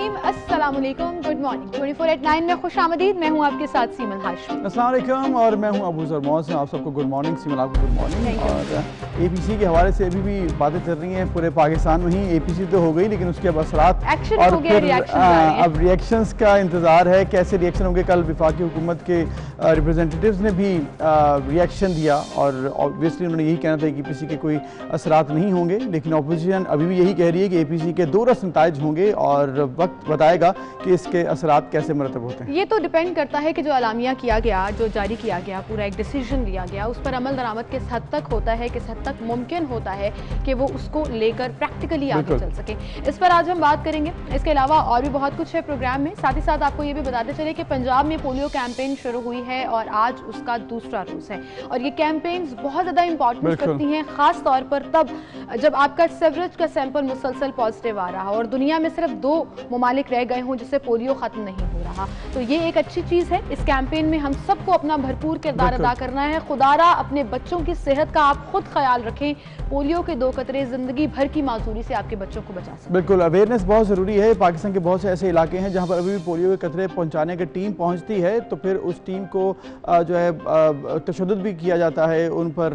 नाज़रीन अस्सलाम वालेकुम, गुड मॉर्निंग। 24/9 में खुश आमदीद। मैं हूँ आपके साथ सीमन हाशिमी। अस्सलाम वालेकुम और मैं हूँ अबू ज़र मौज। आप सबको गुड मॉर्निंग। सीमन आपको गुड मॉर्निंग। और APC के हवाले से अभी भी बातें चल रही हैं पूरे पाकिस्तान में ही। APC तो हो गई लेकिन उसके अब असरात और फिर अब रिएक्शंस का इंतज़ार है, कैसे रिएक्शन होंगे। कल वफाकी हुकूमत के रिप्रेजेंटेटिव्स ने भी रिएक्शन दिया और ऑब्वियसली उन्होंने यही कहना था कि APC के कोई असरात नहीं होंगे, लेकिन अपोजिशन अभी भी यही कह रही है कि APC के दो रस्म नताइज होंगे और वक्त बताएगा कि इसके असरात कैसे मरतब होते हैं। ये तो डिपेंड करता है कि जो अलामिया किया गया, जो जारी किया गया, पूरा एक डिसीजन लिया गया, उस पर अमल दरामद किस हद तक होता है, किस हद तक मुमकिन होता है कि वो उसको लेकर प्रैक्टिकली आगे चल सके। इस पर आज हम बात करेंगे। इसके अलावा और भी बहुत कुछ है प्रोग्राम में। साथ ही साथ आपको ये भी बताते चले कि पंजाब में पोलियो कैंपेन शुरू हुई है और आज उसका दूसरा रोज है और ये कैंपेन्स बहुत ज़्यादा इंपॉर्टेंस रखती हैं, खास तौर पर तब जब आपका सेवरेज का सैंपल मुसलसल पॉजिटिव आ रहा और दुनिया में सिर्फ 2 ममालिक रह गए हों जिससे पोलियो खत्म नहीं हो रहा। तो ये एक अच्छी चीज़ है। इस कैंपेन में हम सबको अपना भरपूर किरदार अदा करना है। खुदारा अपने बच्चों की सेहत का आप खुद ख्याल रखें। पोलियो के 2 कतरे जिंदगी भर की माजूरी से आपके बच्चों को बचा सकते हैं। बिल्कुल, अवेयरनेस बहुत ज़रूरी है। पाकिस्तान के बहुत से ऐसे इलाके हैं जहाँ पर अभी भी पोलियो के कतरे पहुँचाने की टीम पहुँचती है तो फिर उस टीम को जो है तशद्दुद भी किया जाता है, उन पर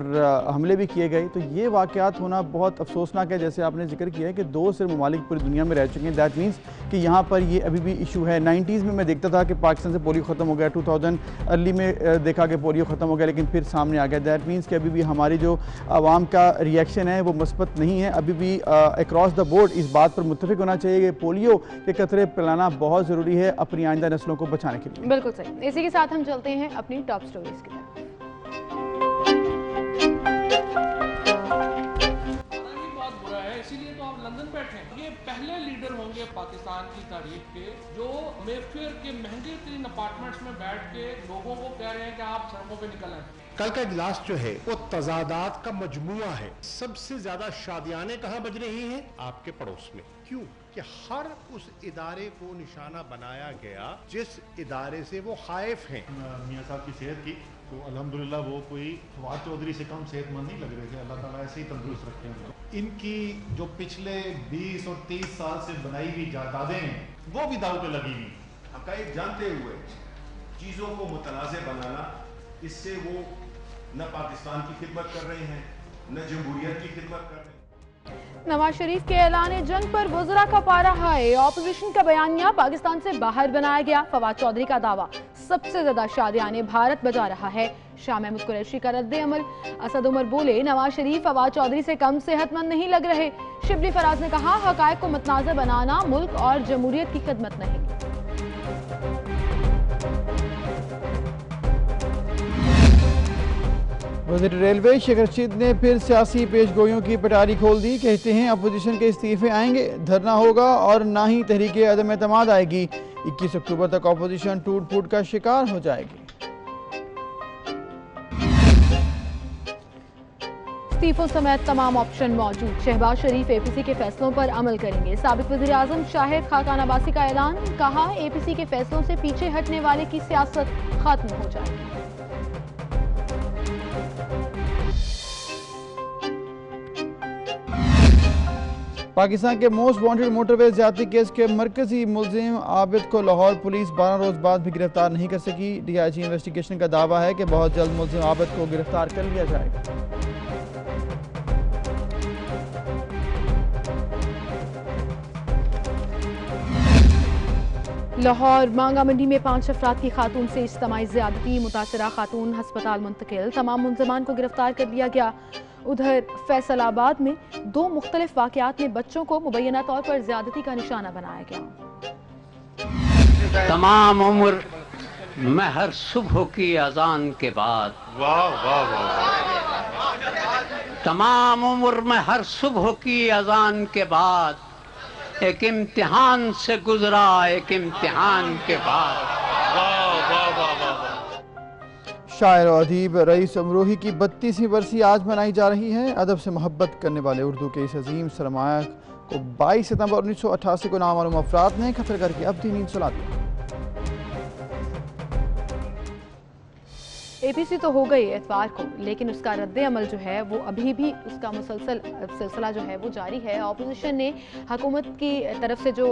हमले भी किए गए। तो ये वाक़यात होना बहुत अफसोसनाक है। जैसे आपने जिक्र किया है कि 2 सिर्फ ममालिक पूरी दुनिया में रह चुके हैं। दैट मीन्स कि यहाँ पर ये अभी भी इशू है। 90s में मैं देखता था कि पाकिस्तान से पोलियो ख़त्म हो गया, 2000 अर्ली में देखा कि पोलियो ख़त्म हो गया, लेकिन फिर सामने आ गया। दैट मीन्स कि अभी भी हमारी जो आवाम का रिएक्शन है वो मुस्बत नहीं है। अभी भी अक्रॉस द बोर्ड इस बात पर मुत्तफिक होना चाहिए कि पोलियो के कतरे पिलाना बहुत ज़रूरी है अपनी आइंदा नस्लों को बचाने के लिए। बिल्कुल सही। इसी के साथ हम चलते हैं अपनी टॉप स्टोरीज की तरफ। इसीलिए तो आप लंदन बैठे हैं। ये पहले लीडर होंगे पाकिस्तान की तारीख के जो मेफेयर के महंगे तरीन अपार्टमेंट्स में बैठ के लोगों को कह रहे हैं कि आप सड़कों पे निकल आए। कल का इजलास जो है वो तजादात का मजमुआ है। सबसे ज्यादा शादियाने कहाँ बज रही हैं? आपके पड़ोस में। क्यों? कि हर उस इदारे को निशाना बनाया गया जिस इदारे से वो खाइफ हैं। मियाँ साहब की सेहत की तो अल्हम्दुलिल्लाह वो कोई फवाद चौधरी से कम सेहतमंद नहीं लग रहे थे। अल्लाह ताला ऐसे ही तंदुरुस्त रखे उनको। इनकी जो पिछले 20 और 30 साल से बनाई हुई जायदादें हैं वो भी दाव पे लगी हुई। हक़ाइक़ जानते हुए चीज़ों को मुतनाज़ बनाना, इससे वो न पाकिस्तान की खिदमत कर रहे हैं न जमहूरियत की खिदमत कर रहे हैं। नवाज शरीफ के ऐलान जंग पर वज़रा का पारा हाई। ऑपोजिशन का बयानिया पाकिस्तान से बाहर बनाया गया। फवाद चौधरी का दावा सबसे ज्यादा शादियाने भारत बजा रहा है। शाह महमूद कुरैशी का रद्द अमल। असद उमर बोले नवाज शरीफ फवाद चौधरी से कम सेहतमंद नहीं लग रहे। शिबली फराज ने कहा हक़ाइक़ को मुतनाज़ बनाना मुल्क और जमहूरियत की खिदमत नहीं। वज़ीर रेलवे शेख रशीद ने फिर सियासी पेशगोइयों की पटारी खोल दी। कहते हैं अपोजिशन के इस्तीफे आएंगे, धरना होगा और ना ही तहरीक अदम एतमाद आएगी। 21 अक्टूबर तक अपोजिशन टूट फूट का शिकार हो जाएगी। इस्तीफों समेत तमाम ऑप्शन मौजूद। शहबाज शरीफ APC के फैसलों पर अमल करेंगे। साबिक वज़ीर आज़म शाहिद खाकान अब्बासी का ऐलान। कहा APC के फैसलों से पीछे हटने वाले की सियासत खत्म हो जाएगी। पाकिस्तान के मोस्ट वांटेड मोटरवे ज्यादती केस के मरकजी मुलजिम आबिद को लाहौर पुलिस 12 रोज बाद भी गिरफ्तार नहीं कर सकी। DIG इन्वेस्टिगेशन का दावा है कि बहुत जल्द मुलजिम आबिद को गिरफ्तार कर लिया जाएगा। लाहौर मांगा मंडी में 5 अफराद की खातून से इज्तिमाई ज़्यादती। मुतासरा खातून हस्पताल मुंतकिल। तमाम मुलजमान को गिरफ्तार कर लिया गया। उधर फैसलाबाद में 2 मुख्तलिफ वाक़यात में बच्चों को मुबैना तौर पर ज़्यादती का निशाना बनाया गया। तमाम उम्र मैं हर सुबह की अजान के बाद, वाह वाह वाह, तमाम उम्र में हर सुबह की अजान के बाद एक इम्तिहान से गुजरा, एक इम्तिहान के बाद। वाह वाह वाह वाह। शायर और अदीब रईस अमरोही की 32वीं बरसी आज मनाई जा रही है। अदब से मोहब्बत करने वाले उर्दू के इस अजीम सरमाया को 22 सितंबर 1988 को नामालूम अफराद ने कत्ल करके अब्दी नींद सुला दी। एपीसी तो हो गई इतवार को, लेकिन उसका रद्द अमल जो है वो अभी भी उसका मुसलसल सिलसिला जो है वो जारी है। ऑपोजिशन ने हुकूमत की तरफ से जो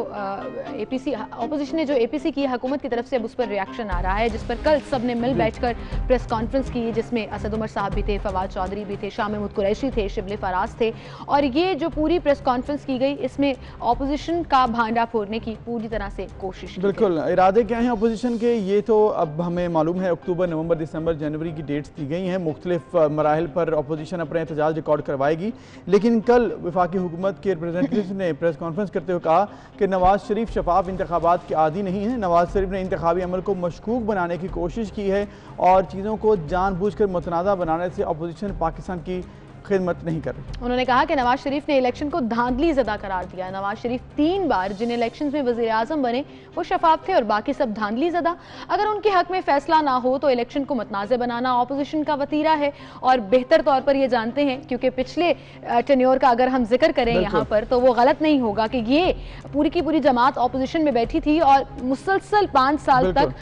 ऑपोजिशन ने जो एपीसी की हुकूमत की तरफ से अब उस पर रिएक्शन आ रहा है, जिस पर कल सब ने मिल बैठकर प्रेस कॉन्फ्रेंस की, जिसमें असद उमर साहब भी थे, फवाद चौधरी भी थे, शाह महमूद कुरैशी थे, शिबली फराज थे। और ये जो पूरी प्रेस कॉन्फ्रेंस की गई, इसमें ऑपोजिशन का भांडा फोड़ने की पूरी तरह से कोशिश की। बिल्कुल, इरादे क्या हैं ऑपोजिशन के, ये तो अब हमें मालूम है। अक्टूबर, नवंबर, दिसंबर, जनवरी की डेट्स दी गई हैं। मुख्तलिफ मराहिल पर अपोजिशन अपने एहतजाज रिकॉर्ड करवाएगी। लेकिन कल वफाकी हुकूमत के रिप्रेजेंटेटिव्स ने प्रेस कॉन्फ्रेंस करते हुए कहा कि नवाज शरीफ शफाफ इंतखाबात के आदी नहीं हैं। नवाज शरीफ ने इंतखाबी अमल को मशकूक बनाने की कोशिश की है और चीज़ों को जानबूझकर मुतनाज़ा बनाने से अपोजिशन पाकिस्तान की खिदमत नहीं कर रही। उन्होंने कहा कि नवाज शरीफ ने इलेक्शन को धांधली ज़दा करार दिया। नवाज शरीफ 3 बार जिन इलेक्शंस में वज़ीर आज़म बने वो शफाफ थे और बाकी सब धांधली ज़दा। अगर उनके हक में फैसला ना हो तो इलेक्शन को मतनाज़े बनाना ऑपोजिशन का वतीरा है और बेहतर तौर पर ये जानते हैं, क्योंकि पिछले टेन्योर का अगर हम जिक्र करें यहाँ पर तो वो गलत नहीं होगा कि ये पूरी की पूरी जमात ऑपोजिशन में बैठी थी और मुसलसल 5 साल तक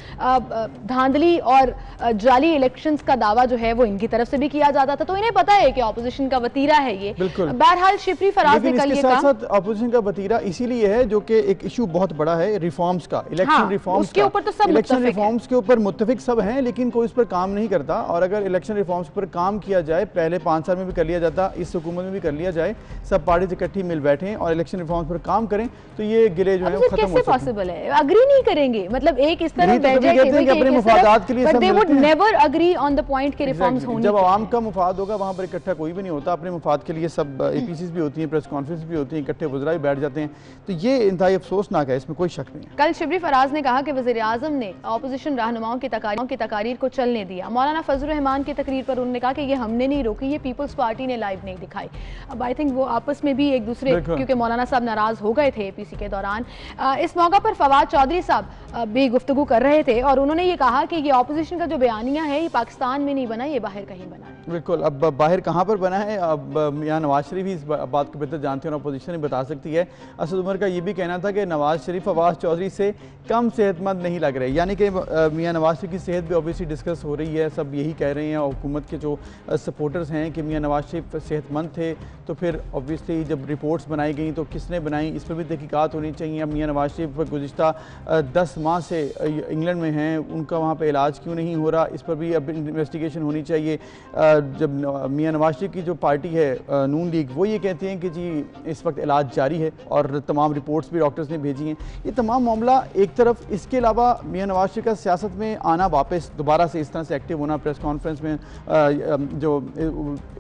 धांधली और जाली इलेक्शंस का दावा जो है वो इनकी तरफ से भी किया जाता था। तो इन्हें पता है कि ऑपोजिशन का वतीरा है ये। बहरहाल शिफरी फराज ने कल ये कहा, साथ ऑपोजिशन का वतीरा इसीलिए है जो कि एक इशू बहुत बड़ा है रिफॉर्म्स का, इलेक्शन रिफॉर्म्स के ऊपर तो सब इलेक्शन रिफॉर्म्स के ऊपर मुत्तफिक सब हैं, लेकिन कोई इस पर काम नहीं करता। और अगर इलेक्शन रिफॉर्म्स पर काम किया जाए, पहले 5 साल में भी कर लिया जाता, इस हुकूमत में भी कर लिया जाए, सब पार्टीज इकट्ठी मिल बैठे और इलेक्शन रिफॉर्म्स पर काम करें तो ये गिले जो है वो खत्म हो सकते हैं। पॉसिबल है? अग्री नहीं करेंगे, मतलब एक इस तरह बैठ जाए कि अपने मुफादात के लिए सब they would never agree on the point के रिफॉर्म्स होने। जब आवाम का मुफाद होगा वहां पर इकट्ठा कोई भी नहीं होता। अपने मुफाद के लिए सब एपीसीज भी होती हैं, प्रेस कॉन्फ्रेंस भी होती हैं, इकट्ठे वज़रा भी बैठ जाते हैं। तो ये इंतहाई अफसोसनाक है, इसमें कोई शक नहीं है। कल शिबली फराज ने कहा कि वज़ीर आज़म ने ऑपोजिशन रहनुमाओं की तकारीर को चलने दिया। मौलाना फजल रहमान की तकरीर पर उन्होंने कहा कि ये हमने नहीं रोकी, ये पीपल्स पार्टी ने लाइव नहीं दिखाई। अब आई थिंक वो आपस में भी एक दूसरे, क्योंकि मौलाना साहब नाराज हो गए थे एपीसी के दौरान। इस मौका पर फवाद चौधरी साहब भी गुफ्तगू कर रहे थे और उन्होंने ये कहा कि ये ऑपोजिशन का जो बयानिया है ये पाकिस्तान में नहीं बना, ये बाहर कहीं बना है। बिल्कुल, अब बाहर कहाँ पर बना है, अब यहाँ नवाज शरीफ ही इस बात को बेहतर जानते हैं और अपोजिशन ही बता सकती है। असद उमर का ये भी कहना था कि नवाज शरीफ फवाद चौधरी से कम सेहतमंद नहीं लग रहे, यानी कि मियाँ नवाज शरीफ की सेहत भी ऑब्वियसली डिस्कस हो रही है। सब यही कह रहे हैं और हुकूमत के जो सपोर्टर्स हैं कि मियाँ नवाज शरीफ सेहतमंद थे, तो फिर ऑब्वियसली जब रिपोर्ट्स बनाई गई तो किसने बनाई, इस पर भी तहकीकात होनी चाहिए। अब मियाँ नवाज शरीफ गुज़िश्ता 10 माह से इंग्लैंड में हैं, उनका वहाँ पर इलाज क्यों नहीं हो रहा, इस पर भी अब इन्वेस्टिगेशन होनी चाहिए। जब मियाँ नवाज शरीफ की जो पार्टी है नून लीग, वो ये कहते हैं कि जी इस वक्त इलाज जारी है और तमाम रिपोर्ट्स भी डॉक्टर्स ने भेजी हैं। ये तमाम मामला एक तरफ, इसके अलावा मियाँ नवाज शरीफ का सियासत में आना, वापस दोबारा से इस तरह से एक्टिव होना, प्रेस कॉन्फ्रेंस में जो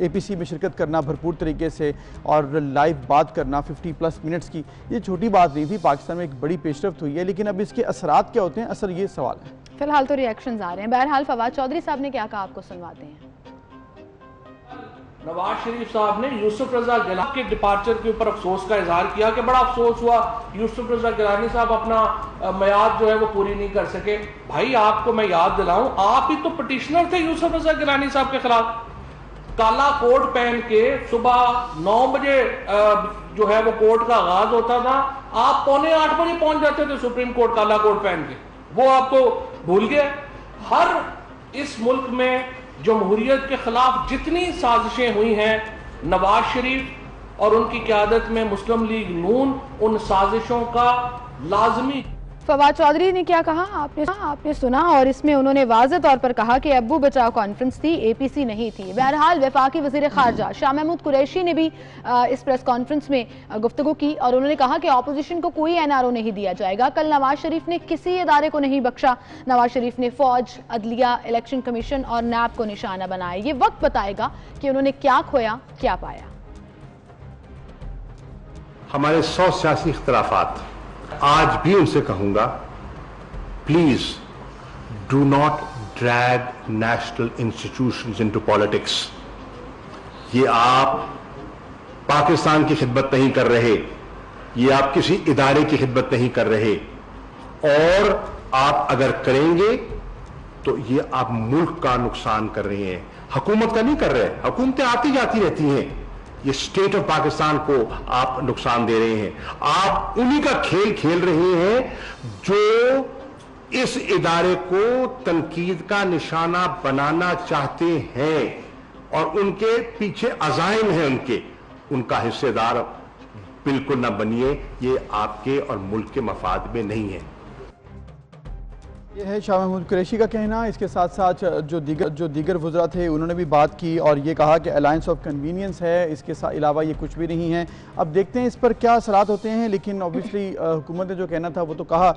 एपीसी में शिरकत करना भरपूर तरीके से और लाइव बात करना 50+ मिनट्स की, ये छोटी बात नहीं थी। पाकिस्तान में एक बड़ी पेशरफ्त हुई है, लेकिन अब इसके असरात क्या होते हैं, असल ये सवाल है। फिलहाल तो रिएक्शंस आ रहे हैं। बहरहाल फवाद चौधरी साहब ने क्या कहा आपको सुनवाते हैं। नवाज शरीफ साहब ने यूसुफ रजा गिलानी के डिपार्चर के ऊपर अफसोस का इजहार किया कि बड़ा अफसोस हुआ यूसुफ रजा गिलानी साहब अपना मियाद जो है वो पूरी नहीं कर सके। भाई आपको मैं याद दिलाऊं, आप ही तो पिटिशनर थे यूसुफ रजा गिलानी साहब के खिलाफ। काला कोट पहन के सुबह 9 बजे जो है वो कोर्ट का आगाज होता था, आप 7:45 बजे पहुंच जाते थे सुप्रीम कोर्ट काला कोट पहन के, वो आपको भूल गए। हर इस मुल्क में जमहूरियत के खिलाफ जितनी साजिशें हुई हैं, नवाज शरीफ और उनकी क़यादत में मुस्लिम लीग नून उन साजिशों का लाजमी। फवाद चौधरी ने क्या कहा आपने सुना, और इसमें उन्होंने वाज़ेह तौर पर कहा कि अब्बू बचाओ कॉन्फ्रेंस थी, एपीसी नहीं थी। बहरहाल वफाकी वज़ीर ख़ारजा शाह महमूद कुरैशी ने भी इस प्रेस कॉन्फ्रेंस में गुफ्तगू की और उन्होंने कहा कि ऑपोजिशन को कोई एनआरओ नहीं दिया जाएगा। कल नवाज शरीफ ने किसी इदारे को नहीं बख्शा। नवाज शरीफ ने फौज, अदलिया, इलेक्शन कमीशन और नैब को निशाना बनाया। ये वक्त बताएगा कि उन्होंने क्या खोया, क्या पाया। हमारे 100 सियासी इख्तिलाफात, आज भी उनसे कहूंगा, please do not drag national institutions into politics. ये आप पाकिस्तान की खिदमत नहीं कर रहे, ये आप किसी इदारे की खिदमत नहीं कर रहे, और आप अगर करेंगे तो ये आप मुल्क का नुकसान कर रहे हैं, हुकूमत का नहीं कर रहे। हुकूमतें आती जाती रहती हैं, ये स्टेट ऑफ पाकिस्तान को आप नुकसान दे रहे हैं। आप उन्हीं का खेल खेल रहे हैं जो इस इदारे को तनकीद का निशाना बनाना चाहते हैं और उनके पीछे अज़ाइम है उनका हिस्सेदार बिल्कुल ना बनिए। ये आपके और मुल्क के मफाद में नहीं है। ये है शाह महमूद कुरैशी का कहना। इसके साथ साथ जो दीगर वज़रा थे उन्होंने भी बात की और ये कहा कि अलायंस ऑफ कन्वीनियंस है, इसके अलावा ये कुछ भी नहीं है। अब देखते हैं इस पर क्या असरात होते हैं, लेकिन ऑब्वियसली हुकूमत ने जो कहना था वो तो कहा।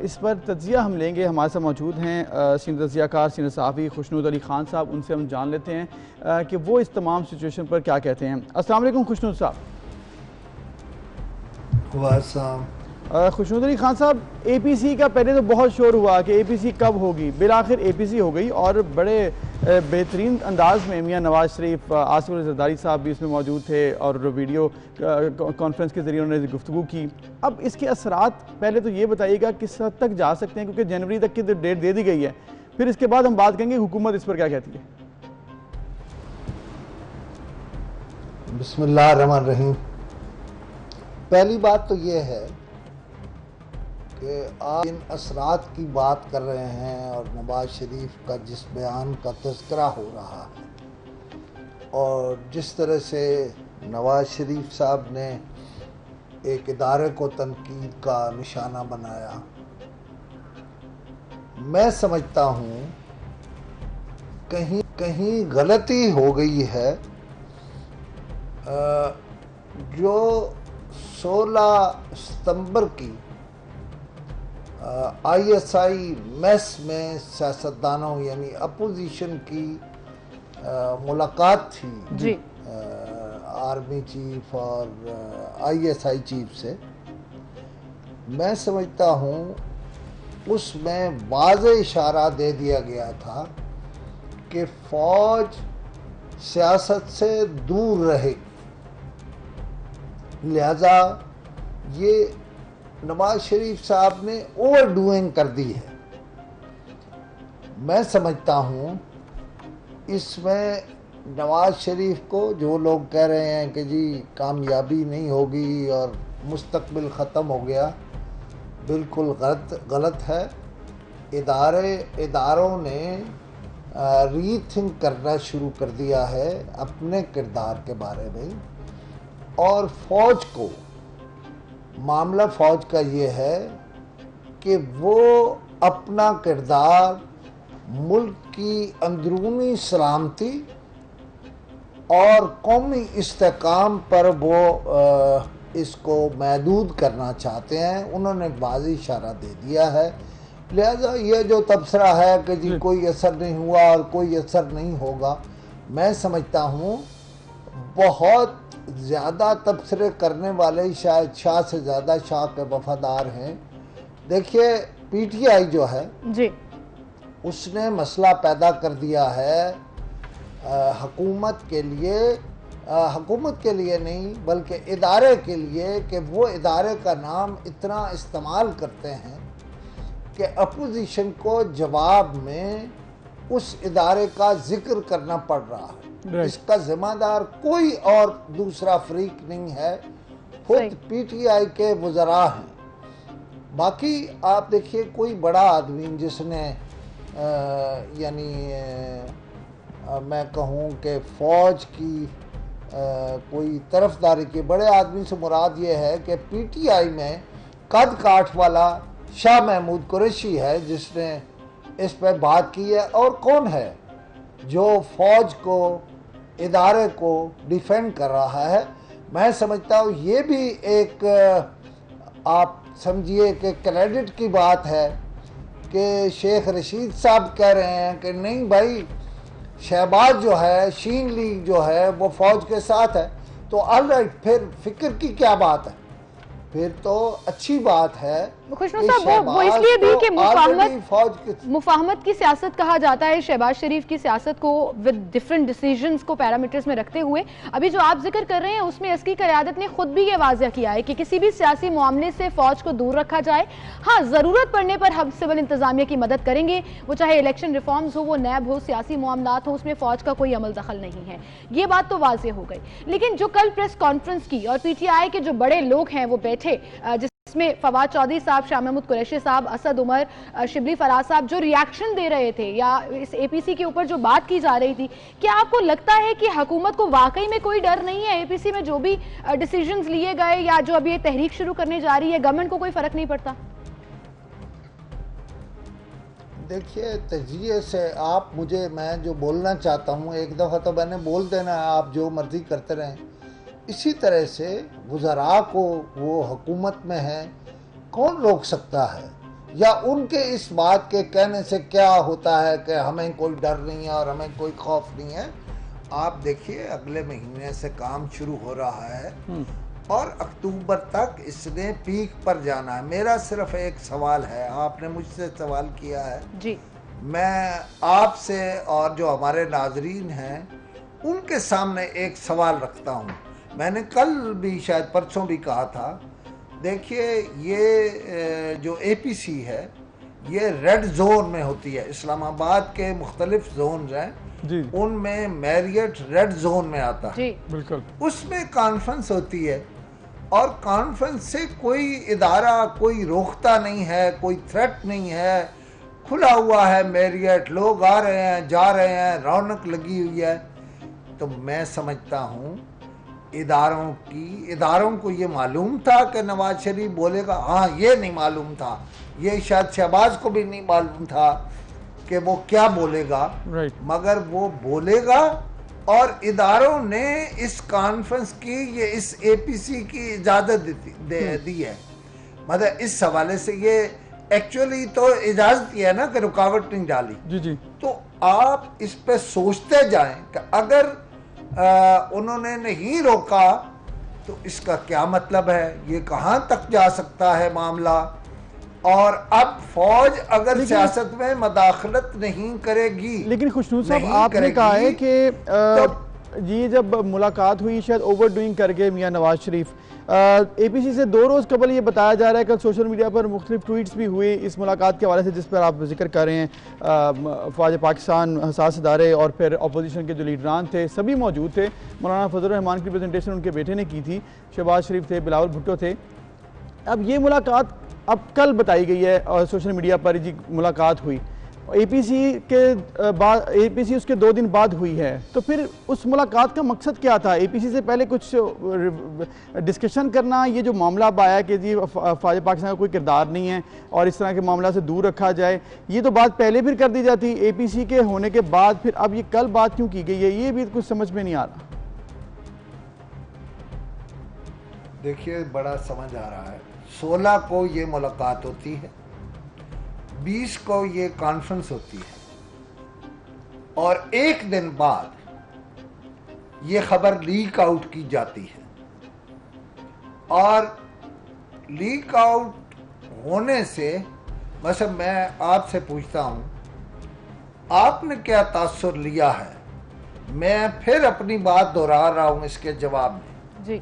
इस पर तज्जिया हम लेंगे। हमारे साथ मौजूद हैं सीनियर तज्जियाकार, सीनियर सहाफ़ी खुशनूद अली खान साहब। उनसे हम जान लेते हैं कि वो इस तमाम सिचुएशन पर क्या कहते हैं। अस्सलाम वालेकुम खुशनूद साहब। खुशनूद अली खान साहब, APC का पहले तो बहुत शोर हुआ कि APC कब होगी, बिलाखिर APC हो गई और बड़े बेहतरीन अंदाज में मियां नवाज शरीफ, आसिफ अली ज़रदारी साहब भी इसमें मौजूद थे और वीडियो कॉन्फ्रेंस के ज़रिए उन्होंने गुफ्तगू की। अब इसके असरात पहले तो ये बताइएगा किस हद तक जा सकते हैं, क्योंकि जनवरी तक की डेट दे दी गई है। फिर इसके बाद हम बात करेंगे हुकूमत इस पर क्या कहती है। बिस्मिल्लाहिर्रहमानिर्रहीम। पहली बात तो ये है कि आप इन असरात की बात कर रहे हैं और नवाज शरीफ का जिस बयान का तज़किरा हो रहा है और जिस तरह से नवाज शरीफ साहब ने एक इदारे को तनकीद का निशाना बनाया, मैं समझता हूँ कहीं गलती हो गई है। जो 16 सितंबर की ISI मेस में सियासतदानों यानी अपोजिशन की मुलाकात थी जी। आर्मी चीफ और ISI चीफ से, मैं समझता हूँ उसमें वाज़े इशारा दे दिया गया था कि फ़ौज सियासत से दूर रहे। लिहाजा ये नवाज शरीफ साहब ने ओवरडूइंग कर दी है। मैं समझता हूँ इसमें नवाज शरीफ को जो लोग कह रहे हैं कि जी कामयाबी नहीं होगी और मुस्तकबिल ख़त्म हो गया, बिल्कुल गलत है। इदारों ने रीथिंक करना शुरू कर दिया है अपने किरदार के बारे में और फ़ौज को, मामला फ़ौज का ये है कि वो अपना किरदार मुल्क की अंदरूनी सलामती और कौमी इस्तेकाम पर वो इसको महदूद करना चाहते हैं। उन्होंने वाज़ेह इशारा दे दिया है। लिहाजा ये जो तबसरा है कि जी कोई असर नहीं हुआ और कोई असर नहीं होगा, मैं समझता हूँ बहुत ज़्यादा तबसरे करने वाले शायद शाह से ज़्यादा शाह के वफादार हैं। देखिए PTI जो है जी, उसने मसला पैदा कर दिया है हुकूमत के लिए नहीं बल्कि इदारे के लिए कि वो इदारे का नाम इतना इस्तेमाल करते हैं कि अपोजिशन को जवाब में उस इदारे का जिक्र करना पड़ रहा है। इसका जिम्मेदार कोई और दूसरा फरीक नहीं है, खुद PTI के वज़रा हैं। बाकी आप देखिए कोई बड़ा आदमी जिसने यानी मैं कहूँ कि फ़ौज की कोई तरफदारी की, बड़े आदमी से मुराद ये है कि PTI में कद काठ वाला शाह महमूद कुरैशी है जिसने इस पर बात की है। और कौन है जो फ़ौज को, इदारे को डिफेंड कर रहा है। मैं समझता हूँ ये भी एक आप समझिए कि क्रेडिट की बात है कि शेख रशीद साहब कह रहे हैं कि नहीं भाई, शहबाज जो है, शीन लीग जो है वो फ़ौज के साथ है, तो ऑलराइट, फिर फिक्र की क्या बात है, फिर तो अच्छी बात है। खुशनूद साहब वो इसलिए भी कि मुफाहमत की सियासत कहा जाता है शहबाज शरीफ की सियासत को विद डिफरेंट डिसीजंस को पैरामीटर्स में रखते हुए। अभी जो आप जिक्र कर रहे हैं उसमें इसकी क़यादत ने खुद भी ये वाज़ह किया है कि किसी भी सियासी मामले से फ़ौज को दूर रखा जाए। हाँ, ज़रूरत पड़ने पर हम सिविल इंतज़ामिया की मदद करेंगे, वो चाहे इलेक्शन रिफॉर्म्स हो, वो नैब हो, सियासी मामलात हो, उसमें फ़ौज का कोई अमल दखल नहीं है। ये बात तो वाज़ेह हो गई। लेकिन जो कल प्रेस कॉन्फ्रेंस की और PTI के जो बड़े लोग हैं वो बैठे, इसमें फवाद चौधरी साहब, शाह महमूद कुरैशी साहब, असद उमर, शिबली फराज साहब जो रिएक्शन दे रहे थे या इस एपीसी के ऊपर जो बात की जा रही थी, क्या आपको लगता है कि हुकूमत को वाकई में कोई डर नहीं है? एपीसी में जो भी डिसीजंस लिए गए या जो अभी ये तहरीक शुरू करने जा रही है, गवर्नमेंट को कोई फर्क नहीं पड़ता? देखिए, तजिए से आप मुझे, मैं जो बोलना चाहता हूँ, एक दफ़ा तो मैंने बोल देना है, आप जो मर्जी करते रहें। इसी तरह से वज़रा को, वो हुकूमत में है, कौन रोक सकता है? या उनके इस बात के कहने से क्या होता है कि हमें कोई डर नहीं है और हमें कोई खौफ नहीं है? आप देखिए, अगले महीने से काम शुरू हो रहा है और अक्टूबर तक इसने पीक पर जाना है। मेरा सिर्फ एक सवाल है, आपने मुझसे सवाल किया है जी, मैं आपसे और जो हमारे नाजरीन हैं उनके सामने एक सवाल रखता हूँ। मैंने कल भी, शायद परसों भी कहा था, देखिए ये जो एपीसी है ये रेड जोन में होती है। इस्लामाबाद के मुख्तलिफ जोन हैं, उनमें मैरियट रेड जोन में आता है। बिल्कुल, उसमें कॉन्फ्रेंस होती है और कॉन्फ्रेंस से कोई इदारा कोई रोकता नहीं है, कोई थ्रेट नहीं है, खुला हुआ है मैरियट, लोग आ रहे हैं, जा रहे हैं, रौनक लगी हुई है। तो मैं समझता हूँ इदारों को ये मालूम था कि नवाज शरीफ बोलेगा। हाँ, ये नहीं मालूम था, ये शायद शहबाज को भी नहीं मालूम था कि वो क्या बोलेगा, मगर वो बोलेगा। और इदारों ने इस कॉन्फ्रेंस की, ये इस एपीसी की इजाज़त दी है। मतलब इस हवाले से ये एक्चुअली तो इजाज़त ही है ना कि रुकावट नहीं डाली। जी। तो आप इस पे सोचते जाएं कि अगर उन्होंने नहीं रोका तो इसका क्या मतलब है, ये कहाँ तक जा सकता है मामला। और अब फौज अगर सियासत में मदाखलत नहीं करेगी, लेकिन खुशनूर साहब आपने कहा है कि ये जब मुलाकात हुई शायद ओवर डूइंग करके मियां नवाज शरीफ, एपीसी से 2 रोज़ कबल ये बताया जा रहा है, कल सोशल मीडिया पर मुख्तलिफ ट्वीट्स भी हुए इस मुलाकात के हवाले से जिस पर आप जिक्र कर रहे हैं। फ़ौज पाकिस्तान, हसास इदारे और फिर अपोजिशन के जो लीडरान थे सभी मौजूद थे। मौलाना फजल रहमान की प्रेजेंटेशन उनके बेटे ने की थी, शहबाज शरीफ थे, बिलावल भुट्टो थे। अब ये मुलाकात अब कल बताई गई है और सोशल मीडिया पर जी मुलाकात हुई, एपीसी के बाद, एपीसी उसके 2 दिन बाद हुई है। तो फिर उस मुलाकात का मकसद क्या था? एपीसी से पहले कुछ डिस्कशन करना, ये जो मामला अब आया कि जी फ़ौज पाकिस्तान का कोई किरदार नहीं है और इस तरह के मामला से दूर रखा जाए, ये तो बात पहले फिर कर दी जाती एपीसी के होने के बाद, फिर अब ये कल बात क्यों की गई है, ये भी कुछ समझ में नहीं आ रहा। देखिए, बड़ा समझ आ रहा है। 16 को ये मुलाकात होती है, 20 को ये कॉन्फ्रेंस होती है और 1 दिन बाद ये खबर लीक आउट की जाती है। और लीक आउट होने से वैसे मैं आपसे पूछता हूँ, आपने क्या तासुर लिया है? मैं फिर अपनी बात दोहरा रहा हूँ इसके जवाब में जी,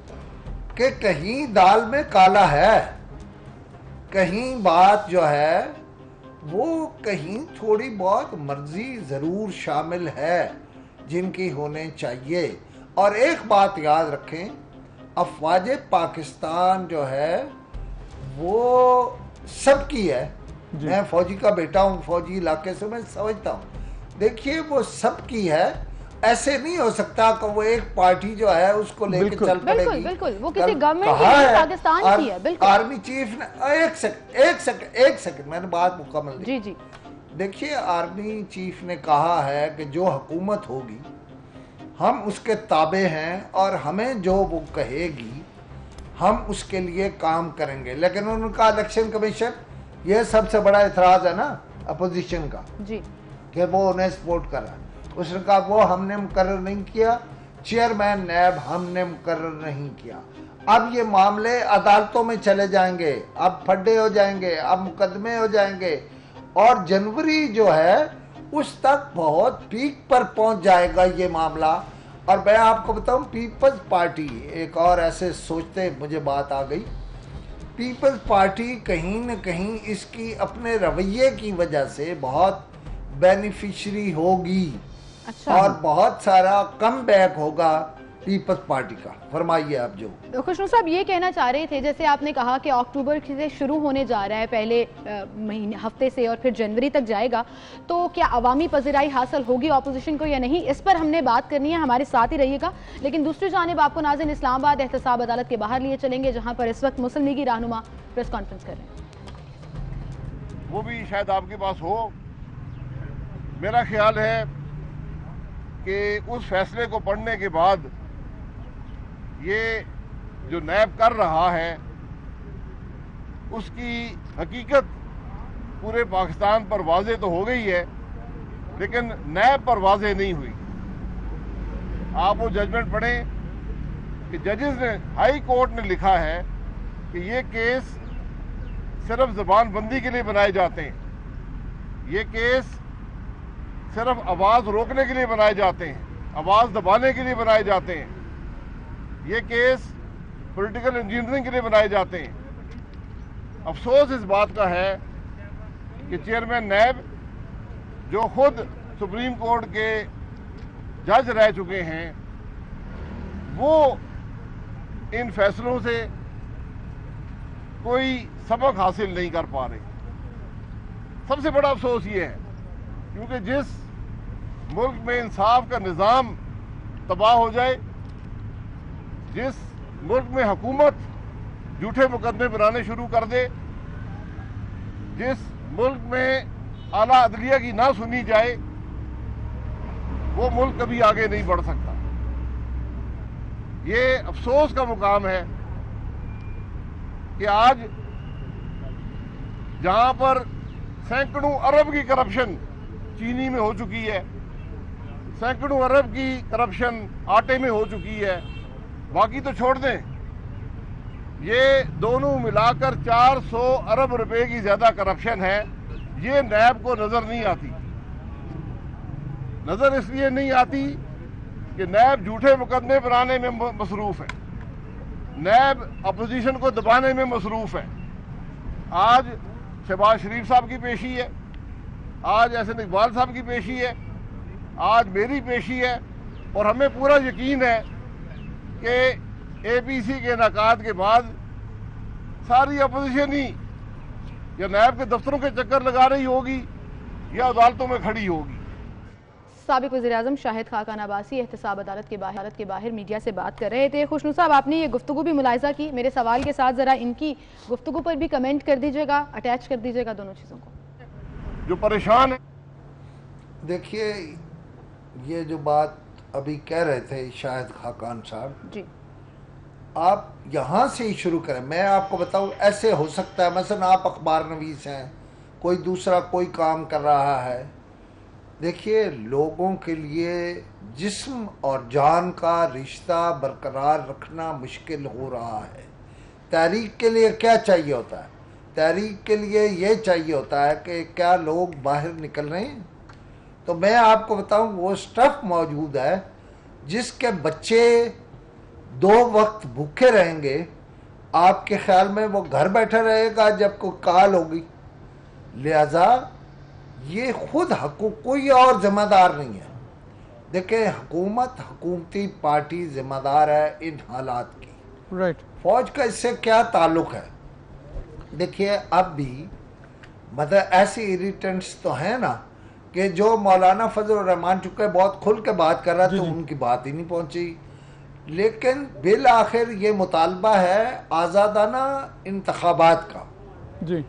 कि कहीं दाल में काला है, कहीं बात जो है वो कहीं थोड़ी बहुत मर्जी ज़रूर शामिल है जिनकी होने चाहिए। और एक बात याद रखें, अफ़वाज पाकिस्तान जो है वो सबकी है। मैं फ़ौजी का बेटा हूँ, फ़ौजी इलाके से मैं समझता हूँ। देखिए, वो सबकी है, ऐसे नहीं हो सकता कि वो एक पार्टी जो है उसको लेकर चल पड़ेगी। बिल्कुल, वो किसी गवर्नमेंट की नहीं, पाकिस्तान की है। बिल्कुल, आर्मी चीफ ने एक सेकंड मैंने बात मुकम्मल दी। जी। देखिए, आर्मी चीफ ने कहा है कि जो हुकूमत होगी हम उसके ताबे हैं और हमें जो वो कहेगी हम उसके लिए काम करेंगे। लेकिन उनका इलेक्शन कमीशन, ये सबसे बड़ा इतराज है ना अपोजिशन का जी, कि वो उन्हें सपोर्ट कर रहा है। उसने कहा वो हमने मुकर्रर नहीं किया, चेयरमैन नैब हमने मुकर्रर नहीं किया। अब ये मामले अदालतों में चले जाएंगे, अब फड्डे हो जाएंगे, अब मुकदमे हो जाएंगे और जनवरी जो है उस तक बहुत पीक पर पहुंच जाएगा ये मामला। और मैं आपको बताऊं, पीपल्स पार्टी, एक और ऐसे सोचते मुझे बात आ गई, पीपल्स पार्टी कहीं न कहीं इसकी अपने रवैये की वजह से बहुत बेनिफिशरी होगी। अच्छा। और बहुत सारा कम बैक होगा पीपल्स पार्टी का। फरमाइए आप जो। खुशनू साहब ये कहना चाह रहे थे, जैसे आपने कहा कि अक्टूबर से शुरू होने जा रहा है, पहले महीने हफ्ते से और फिर जनवरी तक जाएगा, तो क्या अवामी पज़ीराई हासिल होगी अपोजिशन को या नहीं, इस पर हमने बात करनी है। हमारे साथ ही रहिएगा। लेकिन दूसरी जानिब आपको नाज़रीन इस्लामाबाद एहतसाब अदालत के बाहर लिए चलेंगे, जहाँ पर इस वक्त मुस्लिम लीगी रहनुमा प्रेस कॉन्फ्रेंस कर रहे हैं। वो भी शायद आपके पास हो। मेरा ख्याल है कि उस फैसले को पढ़ने के बाद ये जो नैब कर रहा है उसकी हकीकत पूरे पाकिस्तान पर वाज़े तो हो गई है, लेकिन नैब पर वाज़े नहीं हुई। आप वो जजमेंट पढ़ें कि जजेस ने, हाई कोर्ट ने लिखा है कि ये केस सिर्फ ज़बानबंदी के लिए बनाए जाते हैं, ये केस सिर्फ आवाज़ रोकने के लिए बनाए जाते हैं, आवाज़ दबाने के लिए बनाए जाते हैं, ये केस पॉलिटिकल इंजीनियरिंग के लिए बनाए जाते हैं। अफसोस इस बात का है कि चेयरमैन नैब, जो खुद सुप्रीम कोर्ट के जज रह चुके हैं, वो इन फैसलों से कोई सबक हासिल नहीं कर पा रहे। सबसे बड़ा अफसोस ये है क्योंकि जिस मुल्क में इंसाफ का निज़ाम तबाह हो जाए, जिस मुल्क में हुकूमत झूठे मुकदमे बनाने शुरू कर दे, जिस मुल्क में आला अदलिया की ना सुनी जाए, वो मुल्क कभी आगे नहीं बढ़ सकता। ये अफसोस का मुकाम है कि आज जहां पर सैकड़ों अरब की करप्शन चीनी में हो चुकी है, सैकड़ों अरब की करप्शन आटे में हो चुकी है, बाकी तो छोड़ दें, ये दोनों मिलाकर 400 अरब रुपए की ज्यादा करप्शन है। ये नैब को नजर नहीं आती। नजर इसलिए नहीं आती कि नैब झूठे मुकदमे बनाने में मसरूफ है, नैब अपोजिशन को दबाने में मसरूफ है। आज शहबाज शरीफ साहब की पेशी है, आज एहसन इकबाल साहब की पेशी है, आज मेरी पेशी है, और हमें पूरा यकीन है कि एपीसी के इनेकाद के बाद सारी अपोजिशन ही या नैब के दफ्तरों के चक्कर लगा रही होगी या अदालतों में खड़ी होगी। साबिक वज़ीर-ए-आज़म शाहिद खाकान अब्बासी एहतसाब अदालत के बाहर मीडिया से बात कर रहे थे। खुशनू साहब, आपने ये गुफ्तगू भी मुलाहिज़ा की, मेरे सवाल के साथ ज़रा इनकी गुफ्तगू पर भी कमेंट कर दीजिएगा, अटैच कर दीजिएगा दोनों चीज़ों को। जो परेशान है, देखिए ये जो बात अभी कह रहे थे शाहिद खाकान साहब जी, आप यहाँ से ही शुरू करें। मैं आपको बताऊँ, ऐसे हो सकता है मसलन आप अखबार नवीस हैं, कोई दूसरा कोई काम कर रहा है। देखिए, लोगों के लिए जिस्म और जान का रिश्ता बरकरार रखना मुश्किल हो रहा है। तहरीक के लिए क्या चाहिए होता है? तहरीक के लिए ये चाहिए होता है कि क्या लोग बाहर निकल रहे हैं। तो मैं आपको बताऊं, वो स्टफ मौजूद है जिसके बच्चे 2 वक्त भूखे रहेंगे। आपके ख्याल में वो घर बैठा रहेगा जब कोई काल होगी? लिहाजा ये खुद कोई और जिम्मेदार नहीं है। देखें, हुकूमत, हुकूमती पार्टी जिम्मेदार है इन हालात की। राइट। फौज का इससे क्या ताल्लुक है? देखिए, अब भी मतलब ऐसे इरिटेंट्स तो हैं ना कि जो मौलाना फजल रहमान चुके बहुत खुल के बात कर रहा था, तो उनकी बात ही नहीं पहुंची। लेकिन बिल आखिर ये मुतालबा है आज़ादाना इंतखाबात का जी,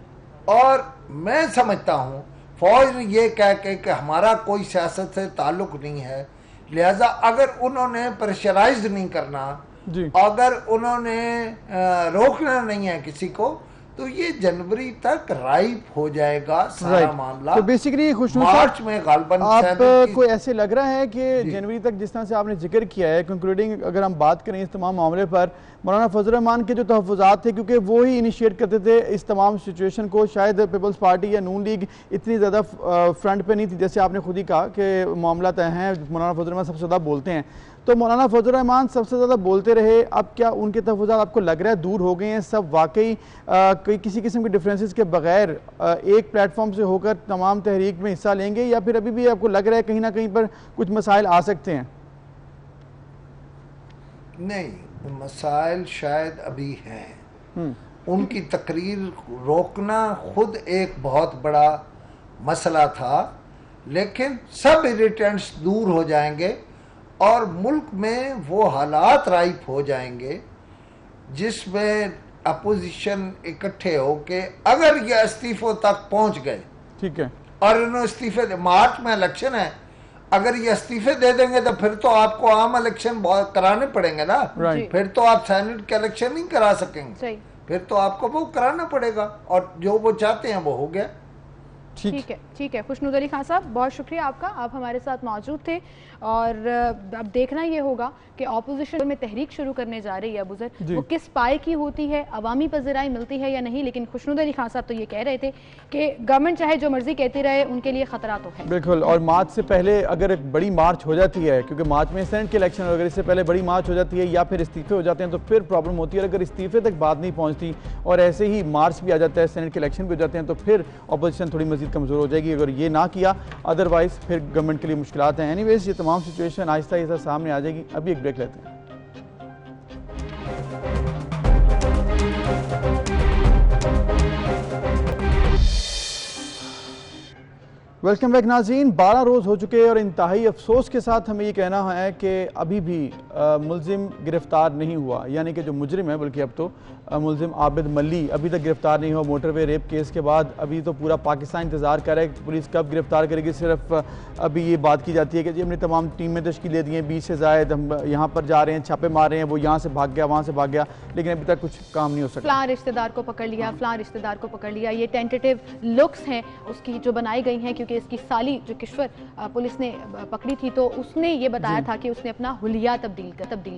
और मैं समझता हूँ फौज ने ये कह के कि हमारा कोई सियासत से ताल्लुक नहीं है, लिहाजा अगर उन्होंने प्रेशराइज नहीं करना जी, अगर उन्होंने रोकना नहीं है किसी को, तो ये जनवरी तक राइप हो जाएगा सारा मामला। तो बेसिकली खुशनू मार्च में गालबन आपको ऐसे लग रहा है कि जनवरी तक, जिस तरह से आपने जिक्र किया है, कंक्लूडिंग अगर हम बात करें इस तमाम मामले पर, मौलाना फजल रहमान के जो तहफ़्फ़ुज़ात थे, क्योंकि वो ही इनिशिएट करते थे इस तमाम सिचुएशन को, शायद पीपल्स पार्टी या नून लीग इतनी ज़्यादा फ्रंट पे नहीं थी। जैसे आपने खुद ही कहा कि मामला तय है, मौलाना फजल रहमान सबसे ज़्यादा बोलते हैं, तो मौलाना फजल रहमान सबसे ज़्यादा बोलते रहे। अब क्या उनके तहफ़्फ़ुज़ात आपको लग रहा है दूर हो गए हैं? सब वाकई कोई किसी किस्म के डिफरेंसेस के बगैर एक प्लेटफॉर्म से होकर तमाम तहरीक में हिस्सा लेंगे, या फिर अभी भी आपको लग रहा है कहीं ना कहीं पर कुछ मसाइल आ सकते हैं? नहीं, मसाइल शायद अभी हैं। उनकी तकरीर रोकना खुद एक बहुत बड़ा मसला था, लेकिन सब इरिटेंट्स दूर हो जाएंगे और मुल्क में वो हालात राइप हो जाएंगे जिसमें अपोजिशन इकट्ठे हो के अगर ये इस्तीफों तक पहुंच गए, ठीक है, और इन्होंने इस्तीफे, मार्च में इलेक्शन है, अगर ये इस्तीफे दे देंगे तो फिर तो आपको आम इलेक्शन कराने पड़ेंगे ना, फिर तो आप सेनेट के इलेक्शन नहीं करा सकेंगे, फिर तो आपको वो कराना पड़ेगा, और जो वो चाहते हैं वो हो गया। ठीक है, ठीक है। खुशनूद अली खान साहब, बहुत शुक्रिया आपका, आप हमारे साथ मौजूद थे। और अब देखना ये होगा कि ऑपोजिशन में तहरीक शुरू करने जा रही है अबूजर, वो किस पाए की होती है, अवामी पज़राई मिलती है या नहीं। लेकिन खुशनूद अली खान साहब तो ये कह रहे थे कि गवर्नमेंट चाहे जो मर्जी कहती रहे, उनके लिए खतरा तो है। बिल्कुल, और मार्च से पहले अगर एक बड़ी मार्च हो जाती है, क्योंकि मार्च में सेनेट के इलेक्शन वगैरह, इससे पहले बड़ी मार्च हो जाती है या फिर इस्तीफे हो जाते हैं तो फिर प्रॉब्लम होती है। अगर इस्तीफे तक बात नहीं पहुँचती और ऐसे ही मार्च भी आ जाता है, सेनेट के इलेक्शन भी हो जाते हैं, तो फिर अपोजिशन थोड़ी मजीद कमज़ोर हो जाएगी अगर ये ना किया, अदरवाइज फिर गवर्नमेंट के लिए मुश्किलात हैं। एनीवेज, ये तमाम सिचुएशन आहिस्ता आहिस्ता सामने आ जाएगी। अभी एक ब्रेक लेते हैं। वेलकम बैक नाज़रीन। 12 रोज़ हो चुके हैं और इंतहाई अफसोस के साथ हमें ये कहना है कि अभी भी मुलजिम गिरफ्तार नहीं हुआ, यानी कि जो मुजरिम है, बल्कि अब तो मुलजिम आबिद मल्ली अभी तक गिरफ्तार नहीं हुआ। मोटरवे रेप केस के बाद अभी तो पूरा पाकिस्तान इंतज़ार कर रहा है कि पुलिस कब गिरफ्तार करेगी। सिर्फ अभी ये बात की जाती है कि जी हमने तमाम टीमें तश्कील दे दी हैं, 20 से ज़ायद हम यहाँ पर जा रहे हैं, छापे मार रहे हैं, वो यहाँ से भाग गया, वहाँ से भाग गया, लेकिन अभी तक कुछ काम नहीं हो सका। फ़लाँ रिश्तेदार को पकड़ लिया, फ़लाँ रिश्तेदार को पकड़ लिया, ये टेंटेटिव लुक्स हैं उसकी जो बनाई गई हैं, क्योंकि इसकी साली जो किश्वर पुलिस ने पकड़ी थी तो उसने ये बताया था कि उसने अपना हुलिया तब्दील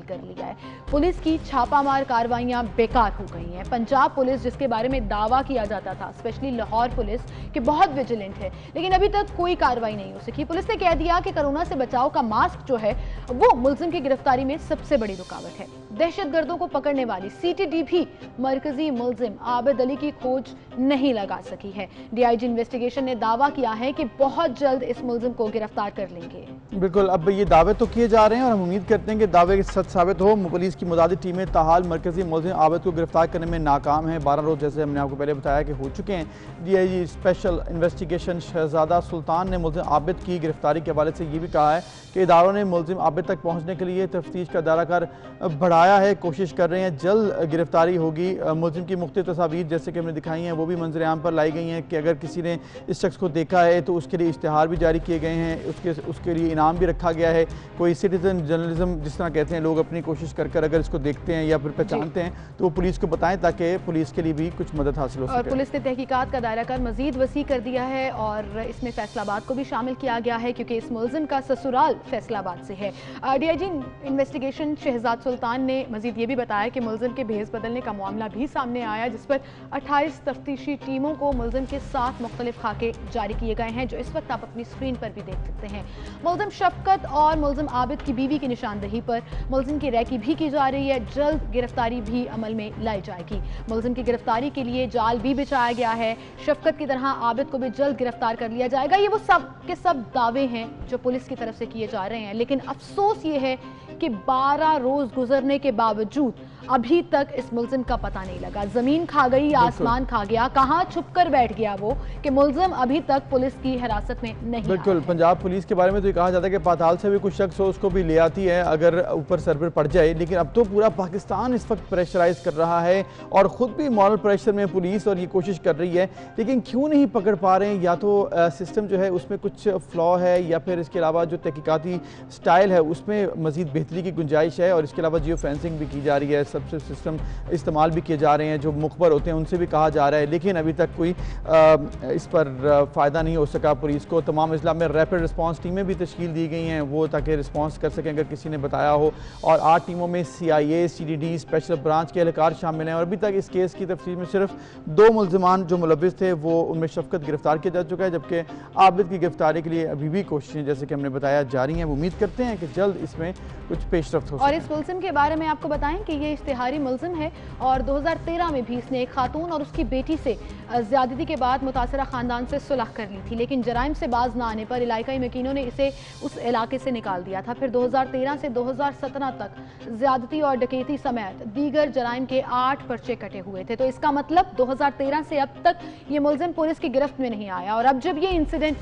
कर लिया है। पुलिस की छापामार कार्रवाइयां बेकार हो गई हैं। पंजाब पुलिस, जिसके बारे में दावा किया जाता था, स्पेशली लाहौर पुलिस, कि बहुत विजिलेंट है, लेकिन अभी तक कोई कार्रवाई नहीं हो सकी। पुलिस ने कह दिया कि कोरोना से बचाव का मास्क जो है वो मुलजिम की गिरफ्तारी में सबसे बड़ी रुकावट है। दहशतगर्दों को पकड़ने वाली सीटीडी भी मरकजी मुलजिम आबिद अली की खोज नहीं लगा सकी है। डीआईजी इन्वेस्टिगेशन ने दावा किया है कि बहुत जल्द इस मुलजिम को गिरफ्तार कर लेंगे। बिल्कुल, अब ये दावे तो किए जा रहे हैं और हम उम्मीद करते हैं कि दावे सच साबित हो। पुलिस की मुतादिद टीमें ताहाल मरकजी मुलजिम आबिद को गिरफ्तार करने में नाकाम हैं। 12 रोज जैसे हमने आपको पहले बताया कि हो चुके हैं। डीआईजी स्पेशल इन्वेस्टिगेशन शहजादा सुल्तान ने मुलजिम आबिद की गिरफ्तारी के हवाले से ये भी कहा है कि इदारों ने मुलजिम आबिद तक पहुँचने के लिए तफ्तीश का दायरा बढ़ाया है, कोशिश कर रहे हैं, जल्द गिरफ्तारी होगी। मुलजिम की मुख्तलिफ तस्वीर जैसे कि हमने दिखाई हैं वो भी मंजर आम पर लाई गई हैं कि अगर किसी ने इस शख्स को देखा है तो उसके लिए इश्तिहार भी जारी किए गए हैं, उसके लिए इनाम भी रखा गया है। कोई सिटीजन जर्नलिज्म जिस तरह कहते हैं, लोग अपनी कोशिश कर कर अगर इसको देखते हैं या फिर पहचानते हैं तो वो पुलिस को बताएं ताकि पुलिस के लिए भी कुछ मदद हासिल हो सके। और पुलिस ने तहकीकात का दायरा कर मजीद वसी कर दिया है और इसमें फैसलाबाद को भी शामिल किया गया है, क्योंकि इस मुलजिम का ससुराल फैसलाबाद से है। डीआईजी इन्वेस्टिगेशन शहजाद सुल्तान ने मजीद ये भी बताया कि मुलजिम के भेस बदलने का मामला भी सामने आया, जिस पर 28 तफ्तीशी टीमों को मुलजिम के साथ मुख्तलिफ खाके जारी किए गए हैं, जो इस वक्त आप अपनी स्क्रीन पर भी देख सकते हैं। मुलजिम शफकत और मुलजिम आबिद की बीवी की निशानदही पर मुलजिम की रैकी भी की जा रही है, जल्द गिरफ्तारी भी अमल में लाई जाएगी। मुलजिम की गिरफ्तारी के लिए जाल भी बिछाया गया है, शफकत की तरह आबिद को भी जल्द गिरफ्तार कर लिया जाएगा। ये वो सब के सब दावे हैं जो पुलिस की तरफ से किए जा रहे हैं, लेकिन अफसोस ये है कि 12 रोज गुजरने के बावजूद अभी तक इस मुलजिम का पता नहीं लगा। जमीन खा गई, आसमान खा गया, कहां छुपकर बैठ गया वो कि मुलजिम अभी तक पुलिस की हिरासत में नहीं। बिल्कुल, पंजाब पुलिस के बारे में तो कहा जाता है कि पाताल से भी कुछ शख्स हो उसको भी ले आती है अगर ऊपर सर पर पड़ जाए, लेकिन अब तो पूरा पाकिस्तान इस वक्त प्रेशराइज कर रहा है और ख़ुद भी मॉरल प्रेशर में पुलिस और ये कोशिश कर रही है, लेकिन क्यों नहीं पकड़ पा रहे हैं। या तो सिस्टम जो है उसमें कुछ फ्लॉ है या फिर इसके अलावा जो तहकीकाती स्टाइल है उसमें मज़ीद बेहतरी की गुंजाइश है, और इसके अलावा जियो फेंसिंग भी की जा रही है, सबसे सिस्टम इस्तेमाल भी किए जा रहे हैं, जो मुखबर होते हैं उनसे भी कहा जा रहा है, लेकिन अभी तक कोई इस पर फ़ायदा नहीं हो सका पुलिस को। तमाम अजला में रैपिड रिस्पांस टीमें भी तश्कील दी गई हैं वो ताकि रिस्पांस कर सकें अगर किसी ने बताया हो, और 8 टीमों में CIA, CDD, स्पेशल ब्रांच के एहलकार शामिल हैं। और अभी तक इस केस की तफसील में सिर्फ 2 मुलजमान जो मुलविस थे वो उनमें शफकत गिरफ्तार किया जा चुका है, जबकि आबिद की गिरफ्तारी के लिए अभी भी कोशिशें जैसे कि हमने बताया जारी हैं। उम्मीद करते हैं कि जल्द इसमें कुछ पेशरफ्त हो। और इस मुलजिम के बारे में आपको बताएं कि ये इश्तिहारी मुलजिम है और 2013 में भी इसने एक खातून और उसकी बेटी से ज्यादती के बाद मुतासरा खानदान से सुलह कर ली थी, लेकिन जराइम से बाज ना आने पर इलाकाई मकीनों ने इसे उस इलाके से निकाल दिया था। फिर 2013 से 2017 तक ज्यादती और डकैती समेत दीगर जराइम के 8 पर्चे कटे हुए थे। तो इसका मतलब 2013 से अब तक ये मुलजिम पुलिस की गिरफ्त में नहीं आया। और अब जब ये इंसिडेंट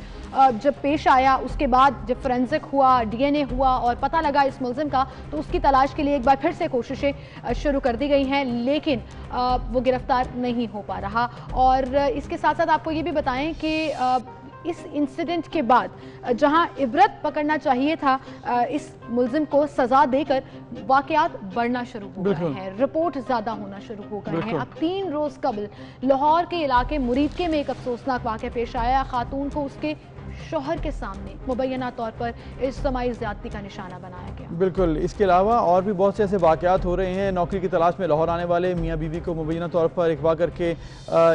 जब पेश आया, उसके बाद जब फोरेंसिक हुआ, डीएनए हुआ और पता लगा इस मुलजिम का, तो उसकी तलाश के लिए एक बार फिर से कोशिशें शुरू कर दी गई हैं, लेकिन वो गिरफ्तार नहीं हो पा रहा। और इसके साथ साथ आपको ये भी बताएं कि इस इंसिडेंट के बाद जहां इबरत पकड़ना चाहिए था, इस मुलजिम को सजा देकर वाकयात बढ़ना शुरू हो गए हैं, रिपोर्ट ज्यादा होना शुरू हो गए हैं। अब 3 रोज कबल लाहौर के इलाके मुरीदके में एक अफसोसनाक वाकया पेश आया। खातून को उसके शोहर के सामने मुबैना तौर पर इज्तिमाई ज़्यादती का निशाना बनाया गया। बिल्कुल, इसके अलावा और भी बहुत से ऐसे वाक़यात हो रहे हैं। नौकरी की तलाश में लाहौर आने वाले मियाँ बीवी को मुबैना तौर पर अगवा करके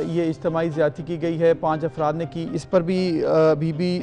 ये इज्तिमाई ज़्यादती की गई है, 5 अफराद ने की। इस पर भी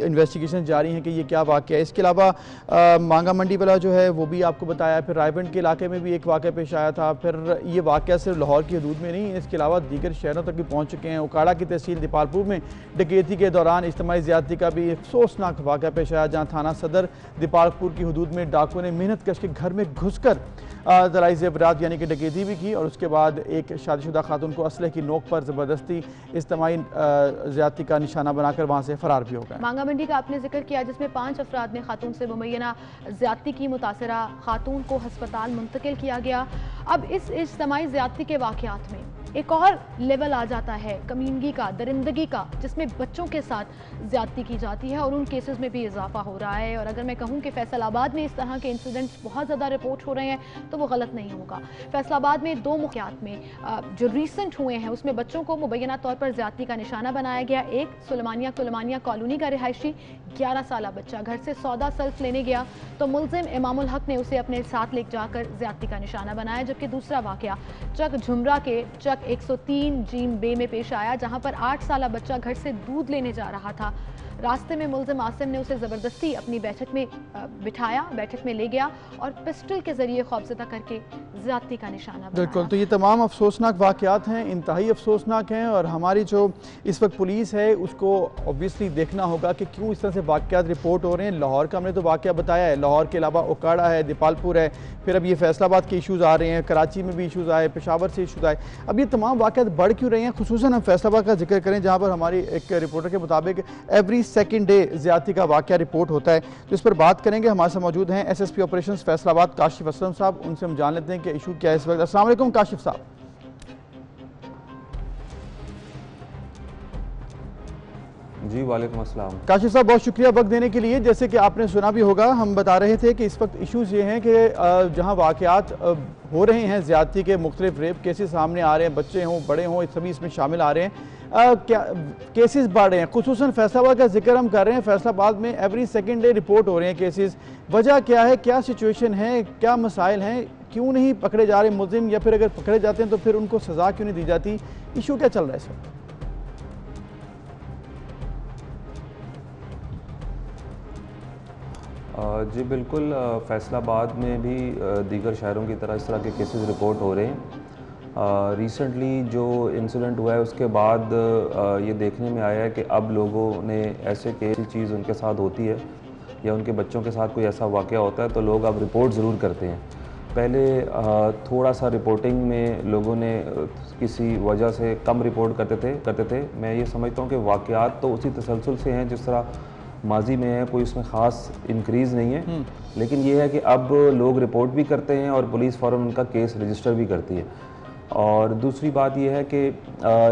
इन्वेस्टिगेशन जारी हैं कि ये क्या वाक़या है। इसके अलावा मांगा मंडी वाला जो है वो भी आपको बताया। फिर रायबंड के इलाके में भी एक वाक़या पेश आया था। फिर ये वाक़या सिर्फ लाहौर की हदूद में नहीं, इसके अलावा दीगर शहरों तक भी पहुँच चुके हैं। उकाड़ा की तहसील दीपालपुर में डकैती के दौरान इज्तिमाई ज़्यादती का भी अफसोसनाक वाक़या पेश आया, जहाँ थाना सदर दीपालपुर की हदूद में डाकुओं ने मेहनत कश के घर में घुसकर दराई ज़ेवरात यानी कि डकैती भी की और उसके बाद एक शादीशुदा खातून को असलहे की नोक पर ज़बरदस्ती इज्तिमाई ज़्यादती का निशाना बनाकर वहाँ से फ़रार भी हो गए। मांगा मंडी का आपने जिक्र किया, जिसमें 5 अफराद ने खातून से मुबैना ज़्यादती की। मुतासरा खातून को हस्पताल मुंतकिल किया गया। अब इस इज्तिमाई ज़्यादती के वाक़यात में एक और लेवल आ जाता है कमीनगी का, दरिंदगी का, जिसमें बच्चों के साथ ज़्यादती की जाती है और उन केसेस में भी इजाफा हो रहा है। और अगर मैं कहूँ कि फैसलाबाद में इस तरह के इंसिडेंट्स बहुत ज़्यादा रिपोर्ट हो रहे हैं तो वो गलत नहीं होगा। फैसलाबाद में 2 मुक़ात में जो रिसेंट हुए हैं उसमें बच्चों को मुबैना तौर पर ज़्यादती का निशाना बनाया गया। एक सुलेमानिया कॉलोनी का रिहायशी 11 साल बच्चा घर से सौदा सल्फ लेने गया तो मुलजिम इमामुल हक ने उसे अपने साथ ले जाकर ज़्यादती का निशाना बनाया। जबकि दूसरा वाक़या चक झुमरा के चक 103 जीम बे में पेश आया, जहां पर 8 साल बच्चा घर से दूध लेने जा रहा था। रास्ते में मुलजिम आसिम ने उसे ज़बरदस्ती अपनी बैठक में बिठाया, बैठक में ले गया और पिस्टल के ज़रिए खौफज़दा करके ज़्यादती का निशाना बनाया। बिल्कुल, तो ये तमाम अफसोसनाक वाक़यात हैं, इंतहाई अफसोसनाक हैं। और हमारी जो इस वक्त पुलिस है उसको ऑब्वियसली देखना होगा कि क्यों इस तरह से वाक़यात रिपोर्ट हो रहे हैं। लाहौर का हमने तो वाक़या बताया है, लाहौर के अलावा उकाड़ा है, दीपालपुर है, फिर अब ये फैसलाबाद के इशूज़ आ रहे हैं, कराची में भी इशूज़ आए, पेशावर से इशूज़ आए। अब ये तमाम वाक़यात बढ़ क्यों रहे हैं? खुसूसन हम फैसलाबाद का जिक्र करें, जहाँ पर हमारी एक रिपोर्टर के मुताबिक एवरी सेकेंड डे ज़्यादती का वाक़या रिपोर्ट होता है। तो इस पर बात करेंगे। हमारे साथ मौजूद हैं SSP ऑपरेशंस फैसलाबाद काशिफ असलम साहब, उनसे हम जान लेते हैं कि इशू क्या है इस वक्त। अस्सलाम वालेकुम काशिफ साहब। जी वालेकुम अस्सलाम। काशिफ साहब बहुत शुक्रिया वक्त देने के लिए। जैसे कि आपने सुना भी होगा, हम बता रहे थे कि इस वक्त इशूज़ ये हैं कि जहाँ वाक़यात हो रहे हैं, ज़्यादती के मुख्तलिफ रेप केसेस सामने आ रहे हैं, बच्चे हों बड़े हों सभी इसमें शामिल आ रहे हैं। क्या केसेस बढ़ रहे हैं? खुसूसन फैसलाबाद का जिक्र हम कर रहे हैं, फैसलाबाद में एवरी सेकेंड डे रिपोर्ट हो रहे हैं केसेस। वजह क्या है, क्या सिचुएशन है, क्या मसाइल हैं, क्यों नहीं पकड़े जा रहे मुलजिम, या फिर अगर पकड़े जाते हैं तो फिर उनको सज़ा क्यों नहीं दी जाती? इशू क्या चल रहा है इस वक्त? जी बिल्कुल, फैसलाबाद में भी दीगर शहरों की तरह इस तरह के केसेस रिपोर्ट हो रहे हैं। रिसेंटली जो इंसिडेंट हुआ है उसके बाद ये देखने में आया है कि अब लोगों ने ऐसे केस चीज़ उनके साथ होती है या उनके बच्चों के साथ कोई ऐसा वाक़या होता है तो लोग अब रिपोर्ट ज़रूर करते हैं। पहले थोड़ा सा रिपोर्टिंग में लोगों ने किसी वजह से कम रिपोर्ट करते थे। मैं ये समझता हूँ कि वाक़यात तो उसी तसलसल से हैं जिस तरह माजी में है, कोई उसमें ख़ास इंक्रीज़ नहीं है। लेकिन ये है कि अब लोग रिपोर्ट भी करते हैं और पुलिस फ़ौरन उनका केस रजिस्टर भी करती है। और दूसरी बात यह है कि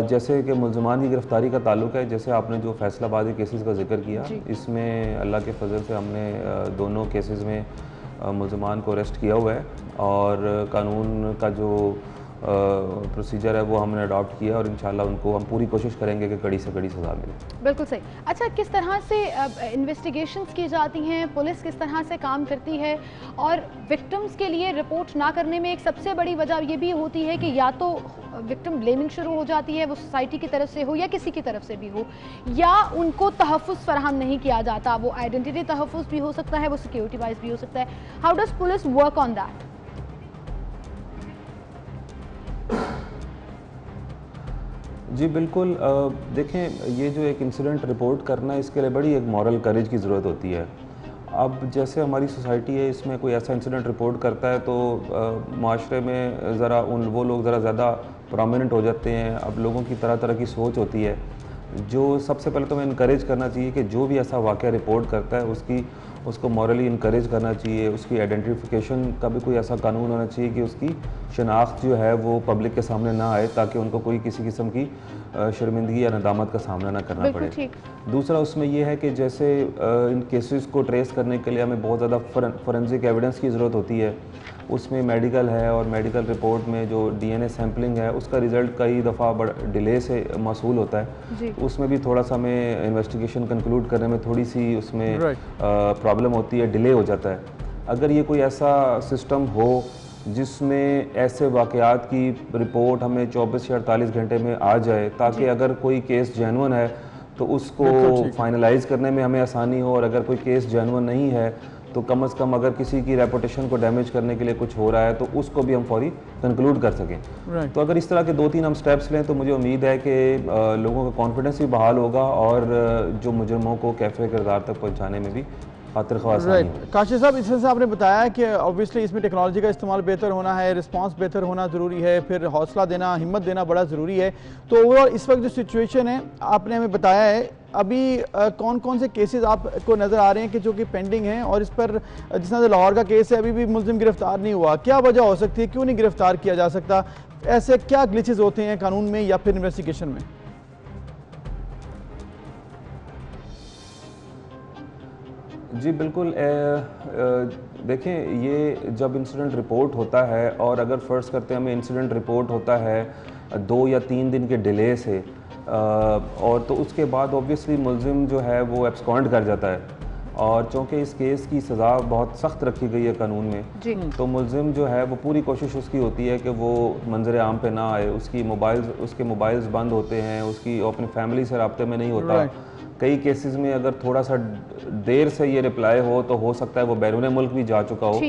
जैसे कि मुलज़मान की गिरफ़्तारी का ताल्लुक़ है, जैसे आपने जो फैसलाबादी केसेस का जिक्र किया, इसमें अल्लाह के फजल से हमने दोनों केसेस में मुलज़मान को अरेस्ट किया हुआ है और कानून का जो प्रोसीजर है वो हमने अडॉप्ट किया और इंशाल्लाह उनको हम पूरी कोशिश करेंगे कि कड़ी से कड़ी सज़ा मिले। बिल्कुल सही। अच्छा, किस तरह से इन्वेस्टिगेशंस की जाती हैं, पुलिस किस तरह से काम करती है? और विक्टिम्स के लिए रिपोर्ट ना करने में एक सबसे बड़ी वजह ये भी होती है कि या तो विक्टिम ब्लेमिंग शुरू हो जाती है, वो सोसाइटी की तरफ से हो या किसी की तरफ से भी हो, या उनको तहफ़्फ़ुज़ फराहम नहीं किया जाता। वो आइडेंटिटी तहफ़्फ़ुज़ भी हो सकता है, वो सिक्योरिटी वाइज भी हो सकता है। How does police work on that? जी बिल्कुल, देखें, ये जो एक इंसिडेंट रिपोर्ट करना है, इसके लिए बड़ी एक मॉरल करेज की ज़रूरत होती है। अब जैसे हमारी सोसाइटी है, इसमें कोई ऐसा इंसिडेंट रिपोर्ट करता है तो माशरे में ज़रा वो लोग ज़रा ज़्यादा प्रोमिनेंट हो जाते हैं। अब लोगों की तरह तरह की सोच होती है। जो सबसे पहले तो मैं इनकरेज करना चाहिए कि जो भी ऐसा वाक़या रिपोर्ट करता है उसको मॉरली इनकरेज करना चाहिए। उसकी आइडेंटिफिकेशन का भी कोई ऐसा कानून होना चाहिए कि उसकी शनाख्त जो है वो पब्लिक के सामने ना आए, ताकि उनको कोई किसी किस्म की शर्मिंदगी या नदामत का सामना ना करना पड़े। दूसरा उसमें यह है कि जैसे इन केसेस को ट्रेस करने के लिए हमें बहुत ज़्यादा फोरेंसिक एविडेंस की ज़रूरत होती है। उसमें मेडिकल है और मेडिकल रिपोर्ट में जो DNA सैम्पलिंग है उसका रिज़ल्ट कई दफ़ा डिले से मौसूल होता है। उसमें भी थोड़ा सा हमें इन्वेस्टिगेशन कंक्लूड करने में थोड़ी सी उसमें प्रॉब्लम होती है, डिले हो जाता है। अगर ये कोई ऐसा सिस्टम हो जिसमें ऐसे वाक़यात की रिपोर्ट हमें 24 या 48 घंटे में आ जाए, ताकि अगर कोई केस जेन्युइन है तो उसको फाइनलाइज करने में हमें आसानी हो, और अगर कोई केस जेन्युइन नहीं है तो कम से कम अगर किसी की रेपुटेशन को डैमेज करने के लिए कुछ हो रहा है तो उसको भी हम फौरी कंक्लूड कर सकें। तो अगर इस तरह के 2-3 हम स्टेप्स लें तो मुझे उम्मीद है कि लोगों का कॉन्फिडेंस भी बहाल होगा और जो मुजरमों को कैफ़े किरदार तक पहुँचाने में भी खातिर ख्वास आनी होगी। काशिफ साहब, इस तरह से आपने बताया कि ऑब्वियसली इसमें टेक्नोलॉजी का इस्तेमाल बेहतर होना है, रिस्पांस बेहतर होना ज़रूरी है, फिर हौसला देना, हिम्मत देना बड़ा ज़रूरी है। तो ओवरऑल इस वक्त जो सिचुएशन है आपने हमें बताया है, अभी कौन कौन से केसेस आपको नज़र आ रहे हैं कि जो कि पेंडिंग हैं, और इस पर जिस तरह से लाहौर का केस है अभी भी मुल्ज़िम गिरफ्तार नहीं हुआ, क्या वजह हो सकती है, क्यों नहीं गिरफ्तार किया जा सकता? ऐसे क्या ग्लिचेस होते हैं कानून में या फिर इन्वेस्टिगेशन में? जी बिल्कुल, देखें, ये जब इंसिडेंट रिपोर्ट होता है और अगर फ़र्ज़ करते हैं हमें इंसिडेंट रिपोर्ट होता है 2 या 3 दिन के डिले से, और तो उसके बाद ऑब्वियसली मुल्ज़िम जो है वो एब्सकॉन्ड कर जाता है, और चूँकि इस केस की सज़ा बहुत सख्त रखी गई है कानून में, तो मुल्ज़िम जो है वो पूरी कोशिश उसकी होती है कि वो मंजर आम पे ना आए। उसके मोबाइल्स बंद होते हैं, उसकी अपनी फैमिली से रब्ते में नहीं होता। कई केसेस में अगर थोड़ा सा देर से ये रिप्लाई हो सकता है वो बैरून मुल्क भी जा चुका हो।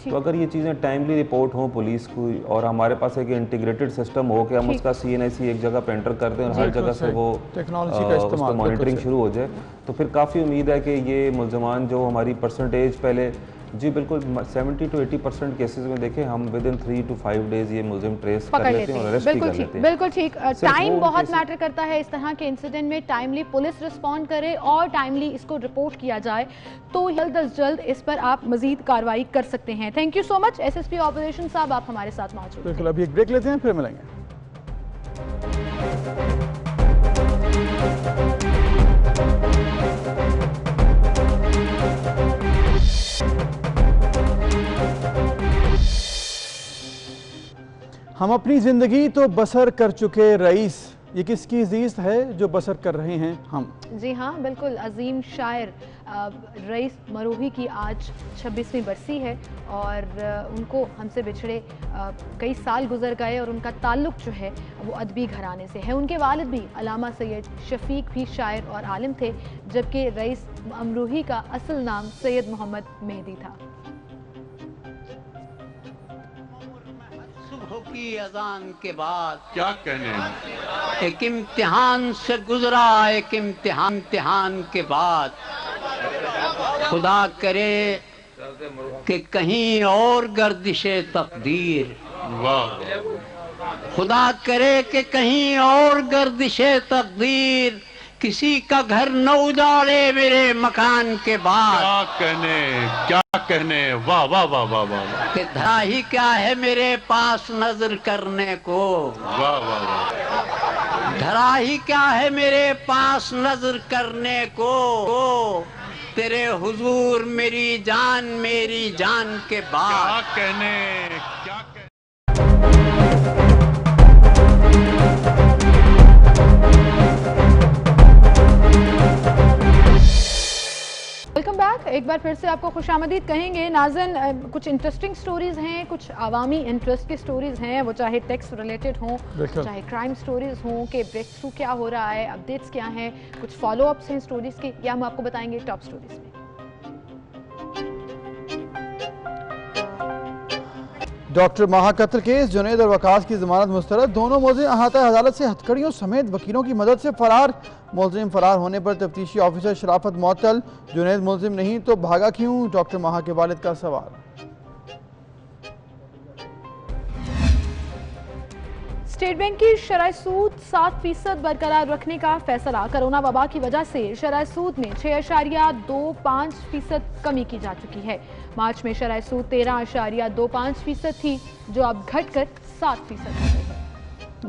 तो अगर ये चीज़ें टाइमली रिपोर्ट हों पुलिस को, और हमारे पास एक इंटीग्रेटेड सिस्टम हो कि हम उसका CNIC एक जगह पे एंटर कर दें और हर जगह से वो उसका मॉनिटरिंग शुरू हो जाए, तो फिर काफ़ी उम्मीद है कि ये मुल्ज़मान जो हमारी परसेंटेज पहले, जी बिल्कुल, 70 to 80% केसेस में देखें हम विदिन 3 to 5 डेज ये मुल्ज़िम ट्रेस कर लेते हैं और अरेस्ट भी कर लेते हैं। बिल्कुल ठीक। टाइम बहुत मैटर करता है इस तरह के इंसिडेंट में। टाइमली पुलिस रिस्पॉन्ड करे और टाइमली इसको रिपोर्ट किया जाए तो जल्द अज जल्द इस पर आप मजीद कार्रवाई कर सकते हैं। Thank you so much SSP operation साहब, आप हमारे साथ मौजूद हैं। बिल्कुल, अभी एक ब्रेक लेते हैं, फिर मिलेंगे। हम अपनी ज़िंदगी तो बसर कर चुके रईस, ये किसकी ज़ीस्त है जो बसर कर रहे हैं हम? जी हाँ, बिल्कुल। अजीम शायर रईस मरूही की आज 26वीं बरसी है और उनको हमसे बिछड़े कई साल गुजर गए, और उनका ताल्लुक़ जो है वो अदबी घराने से है। उनके वालिद भी अल्लामा सैयद शफीक भी शायर और आलिम थे, जबकि रईस मरूही का असल नाम सैयद मोहम्मद मेहदी था। की अजान के बाद क्या कहने, एक इम्तिहान से गुजरा, एक इम्तिहान के बाद खुदा करे कि कहीं और गर्दिशे तकदीर, खुदा करे कि कहीं और गर्दिशे तकदीर किसी का घर न उजाड़े मेरे मकान के बाद। क्या कहने, वाह वाह वाह वाह वाह। कि धरा ही क्या है मेरे पास नजर करने को, वाह वाह वाह। धरा ही क्या है मेरे पास नजर करने को, तेरे हुजूर मेरी जान के बाद। क्या कहने, क्या कहने। Welcome back. एक बार फिर से आपको खुशामदीद कहेंगे। नाज़रीन, कुछ इंटरेस्टिंग स्टोरीज हैं, कुछ आवामी इंटरेस्ट की स्टोरीज हैं, वो चाहे टैक्स रिलेटेड हों, चाहे क्राइम स्टोरीज हों कि ब्रेक थ्रू क्या हो रहा है, अपडेट्स क्या हैं, कुछ फॉलो अप्स हैं स्टोरीज के, या हम आपको बताएंगे टॉप स्टोरीज में। डॉक्टर माहा कत्ल केस, जुनैद और वकास की जमानत मुस्तरद। दोनों मुलजिम अहाता अदालत से हथकड़ियों समेत वकीलों की मदद से फरार। मुलजिम फरार होने पर तफ्तीशी ऑफिसर शराफत मुअत्तल। जुनैद मुलजिम नहीं तो भागा क्यों, डॉक्टर माहा के वालिद का सवाल। स्टेट बैंक की शरह सूद 7% बरकरार रखने का फैसला। कोरोना वबा की वजह से शरह सूद में 6.25% कमी की जा चुकी है। मार्च में शरह सूद 13.25% थी, जो अब घटकर 7% हो गई है।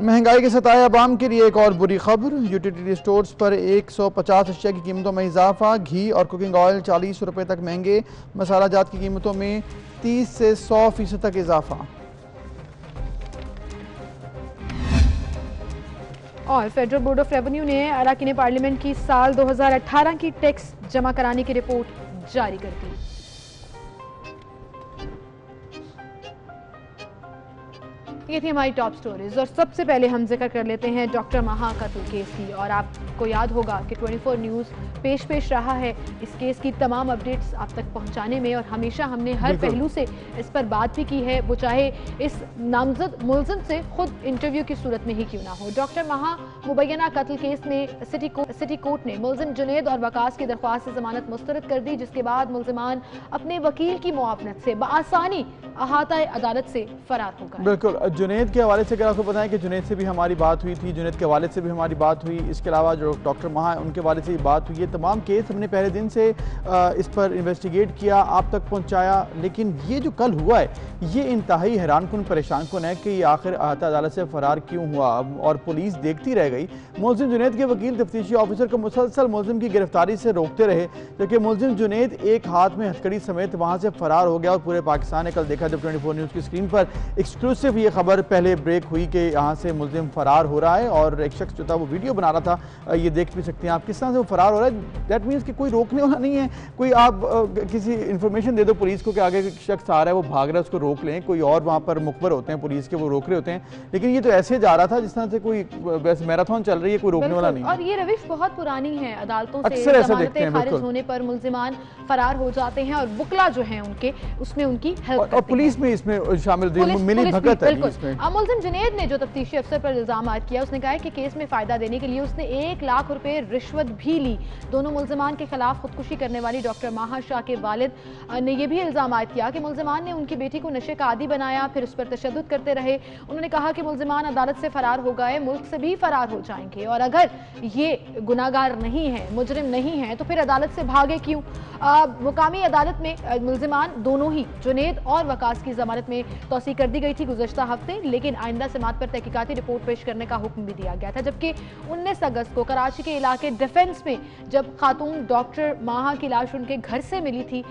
महंगाई के सताए अवाम के लिए एक और बुरी खबर। यूटिलिटी स्टोर्स पर 150 अशिया की कीमतों में इजाफा। घी और कुकिंग ऑयल 40 रुपये तक महंगे। मसाला जात की कीमतों में 30 से 100% तक इजाफा। और फेडरल बोर्ड ऑफ रेवेन्यू ने अरकान पार्लियामेंट की साल 2018 की टैक्स जमा कराने की रिपोर्ट जारी कर दी। ये थी हमारी टॉप स्टोरीज और सबसे पहले हम जिक्र कर लेते हैं डॉक्टर माहा कत्ल केस की। और आपको याद होगा कि 24 न्यूज़ पेश रहा है इस केस की तमाम अपडेट्स आप तक पहुंचाने में, और हमेशा हमने हर पहलू से इस पर बात भी की है, वो चाहे इस नामजद मुलजिम से खुद इंटरव्यू की सूरत में ही क्यों ना हो। डॉक्टर माहा मुबैना कत्ल केस में सिटी कोर्ट ने मुलजिम जुनैद और वकास की दरख्वास्त से जमानत मुस्तरद कर दी, जिसके बाद मुलजिमान अपने वकील की मुआवनत से बआसानी अहाता अदालत से फरार हो गए। बिल्कुल, जुनैद के हवाले से अगर आपको बताएं कि जुनैद से भी हमारी बात हुई थी, जुनैद के वालिद से भी हमारी बात हुई, इसके अलावा जो डॉक्टर माहा है उनके वालिद से भी बात हुई। ये तमाम केस हमने पहले दिन से इस पर इन्वेस्टिगेट किया, आप तक पहुंचाया, लेकिन ये जो कल हुआ है ये इंतहाई हैरानकुन परेशान कुन है कि ये आखिर अहाता अदालत से फरार क्यों हुआ और पुलिस देखती रह गई। मुलजिम जुनैद के वकील तफ्तीशी ऑफिसर को मुसलसल मुलजिम की गिरफ्तारी से रोकते रहे, जबकि मुलजिम जुनैद एक हाथ में हथकड़ी समेत वहाँ से फरार हो गया। और पूरे पाकिस्तान ने कल देखा जब 24 न्यूज़ की स्क्रीन पर एक्सक्लूसिव ये खबर पहले ब्रेक हुई कि यहाँ से मुलजिम फरार हो रहा है, और एक शख्स जो था वो वीडियो बना रहा था, ये देख भी सकते हैं आप किस तरह से वो फरार हो रहा है। दैट मीन्स कि कोई रोकने वाला नहीं है, कोई आप किसी इन्फॉर्मेशन दे दो पुलिस को कि आगे एक शख्स आ रहा है, वो भाग रहा है, उसको रोक लें। कोई और वहाँ पर मुखबर होते हैं पुलिस के, वो रोक रहे होते हैं, लेकिन ये तो ऐसे जा रहा था जिस तरह से कोई वैसे मैराथन चल रही है, कोई रोकने वाला नहीं। और ये रविश बहुत पुरानी है, अदालतों से जमानतें खारिज होने पर मुलजिमान फरार हो जाते हैं और बुकला जो है उनके उसमें उनकी हेल्प, और पुलिस में इसमें शामिल मिली भगत है। मुलजिम जुनैद ने जो तफ्तीशी अफसर पर इल्जाम किया, उसने कहा कि केस में फायदा देने के लिए उसने 1 लाख रुपए रिश्वत भी ली। दोनों मुलजिमान के खिलाफ खुदकुशी करने वाली डॉक्टर माहा शाह के वालिद ने यह भी इल्जाम किया कि मुलजिमान ने उनकी बेटी को नशे का आदी बनाया, फिर उस पर तशद्दुद करते रहे। उन्होंने कहा कि मुलजिमान अदालत से फरार हो गए, मुल्क से भी फरार हो जाएंगे, और अगर ये गुनाहगार नहीं है, मुजरिम नहीं है, तो फिर अदालत से भागे क्यों। मुकामी अदालत में मुलजिमान दोनों ही जुनैद और वकास की जमानत में तौसीक कर दी गई थी गुज़श्ता हफ्ते, लेकिन आइंदा समात पर तहकीकाती रिपोर्ट पेश करने का हुक्म भी दिया गया था। जबकि 19 अगस्त को कराची के इलाके डिफेंस में जब खातून डॉक्टर माहा की लाश उनके घर से मिली थी,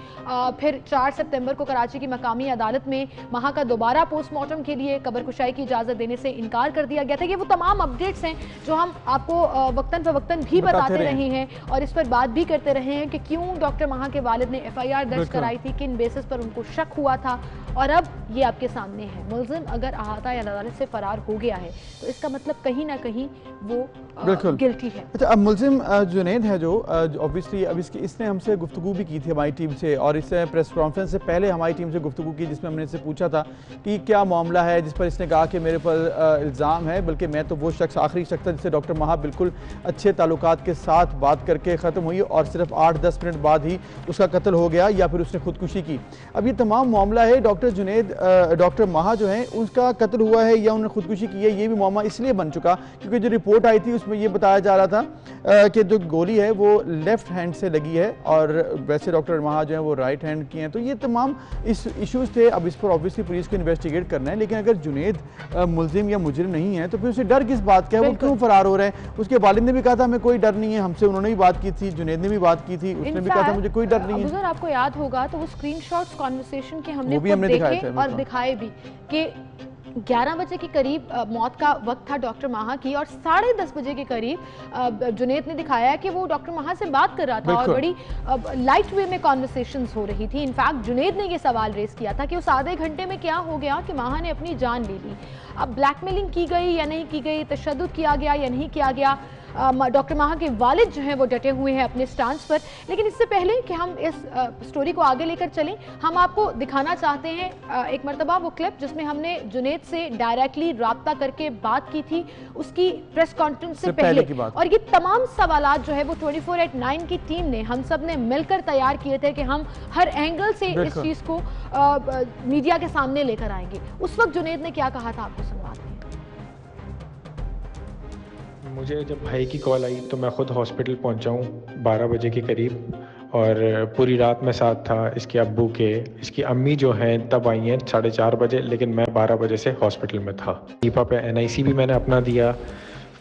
फिर 4 सितंबर को कराची की मकामी अदालत में माहा का दोबारा पोस्टमार्टम के लिए कब्र कुशाई की इजाज़त देने से इनकार कर दिया गया था। ये वो तमाम अपडेट्स हैं जो हम आपको वक्तन फ़वक्तन भी बताते रहे हैं और इस पर बात भी करते रहे हैं कि क्यों डॉक्टर माहा के वालिद ने FIR दर्ज कराई थी, किन बेसिस पर उनको शक हुआ था, और अब ये आपके सामने है। मुलजिम अगर अहाता अदालत से फरार हो गया है तो इसका मतलब कहीं ना कहीं वो गिल्टी है। अच्छा, अब मुलजिम जुनैद है जो ऑब्वियसली अब इसने हमसे गुफ्तगू भी की थी हमारी टीम से, और इससे प्रेस कॉन्फ्रेंस से पहले हमारी टीम से गुफ्तगू की जिसमें हमने इससे पूछा था कि क्या मामला है, जिस पर इसने कहा कि मेरे पर इल्ज़ाम है, बल्कि मैं तो वो शख्स आखिरी शख्स था जिससे डॉक्टर माहा बिल्कुल अच्छे ताल्लुकात के साथ बात करके ख़त्म हुई और सिर्फ 8-10 मिनट बाद ही उसका कत्ल हो गया या फिर उसने खुदकुशी की। अब ये तमाम मामला है डॉक्टर जुनैद डॉक्टर माहा जो है उसका कत्ल हुआ है या उन्होंने खुदकुशी की है, ये भी मामला इसलिए बन चुका क्योंकि जो रिपोर्ट आई थी उसमें ये बताया जा रहा था कि जो गोली है वो लेफ्ट हैंड से लगी है और वैसे डॉक्टर माहा जो है वो राइट हैंड की हैं। तो ये तमाम इश्यूज थे। अब इस पर ऑब्वियसली पुलिस को इन्वेस्टिगेट करना है, लेकिन अगर जुनैद मुलजिम या मुजरिम नहीं है तो फिर उसे डर किस बात का है, वो क्यों फरार हो रहा है। उसके वालिद ने भी कहा था हमें कोई डर नहीं है, हमसे उन्होंने भी बात की थी, जुनैद ने भी बात की थी, उसने भी कहा था मुझे कोई डर नहीं है। आपको याद होगा तो वो स्क्रीनशॉट्स कॉन्वर्सेशन के हमने देखे और दिखाए भी कि 11 बजे के करीब मौत का वक्त था डॉक्टर माहा की, और 10:30 बजे के करीब जुनैद ने दिखाया कि वो डॉक्टर माहा से बात कर रहा था और बड़ी लाइट वे में कॉन्वर्सेशंस हो रही थी। इनफैक्ट जुनैद ने ये सवाल रेस किया था कि उस आधे घंटे में क्या हो गया कि माहा ने अपनी जान ले ली। अब ब्लैकमेलिंग की गई या नहीं की गई, तशद्दुद किया गया या नहीं किया गया, डॉक्टर माहा के वालिद जो हैं वो डटे हुए हैं अपने स्टांस पर। लेकिन इससे पहले कि हम इस स्टोरी को आगे लेकर चलें, हम आपको दिखाना चाहते हैं एक मरतबा वो क्लिप जिसमें हमने जुनैद से डायरेक्टली राब्ता करके बात की थी उसकी प्रेस कॉन्फ्रेंस से पहले की बात। और ये तमाम सवालात जो है वो 24/9 की टीम ने, हम सब ने मिलकर तैयार किए थे कि हम हर एंगल से इस चीज को मीडिया के सामने लेकर आएंगे। उस वक्त जुनैद ने क्या कहा था आपको सुनवाते हैं। मुझे जब भाई की कॉल आई तो मैं खुद हॉस्पिटल पहुंचा हूँ 12 बजे के करीब, और पूरी रात में साथ था इसके अब्बू के। इसकी अम्मी जो हैं तब आई हैं 4:30 बजे, लेकिन मैं 12 बजे से हॉस्पिटल में था। चीपा पे NIC भी मैंने अपना दिया,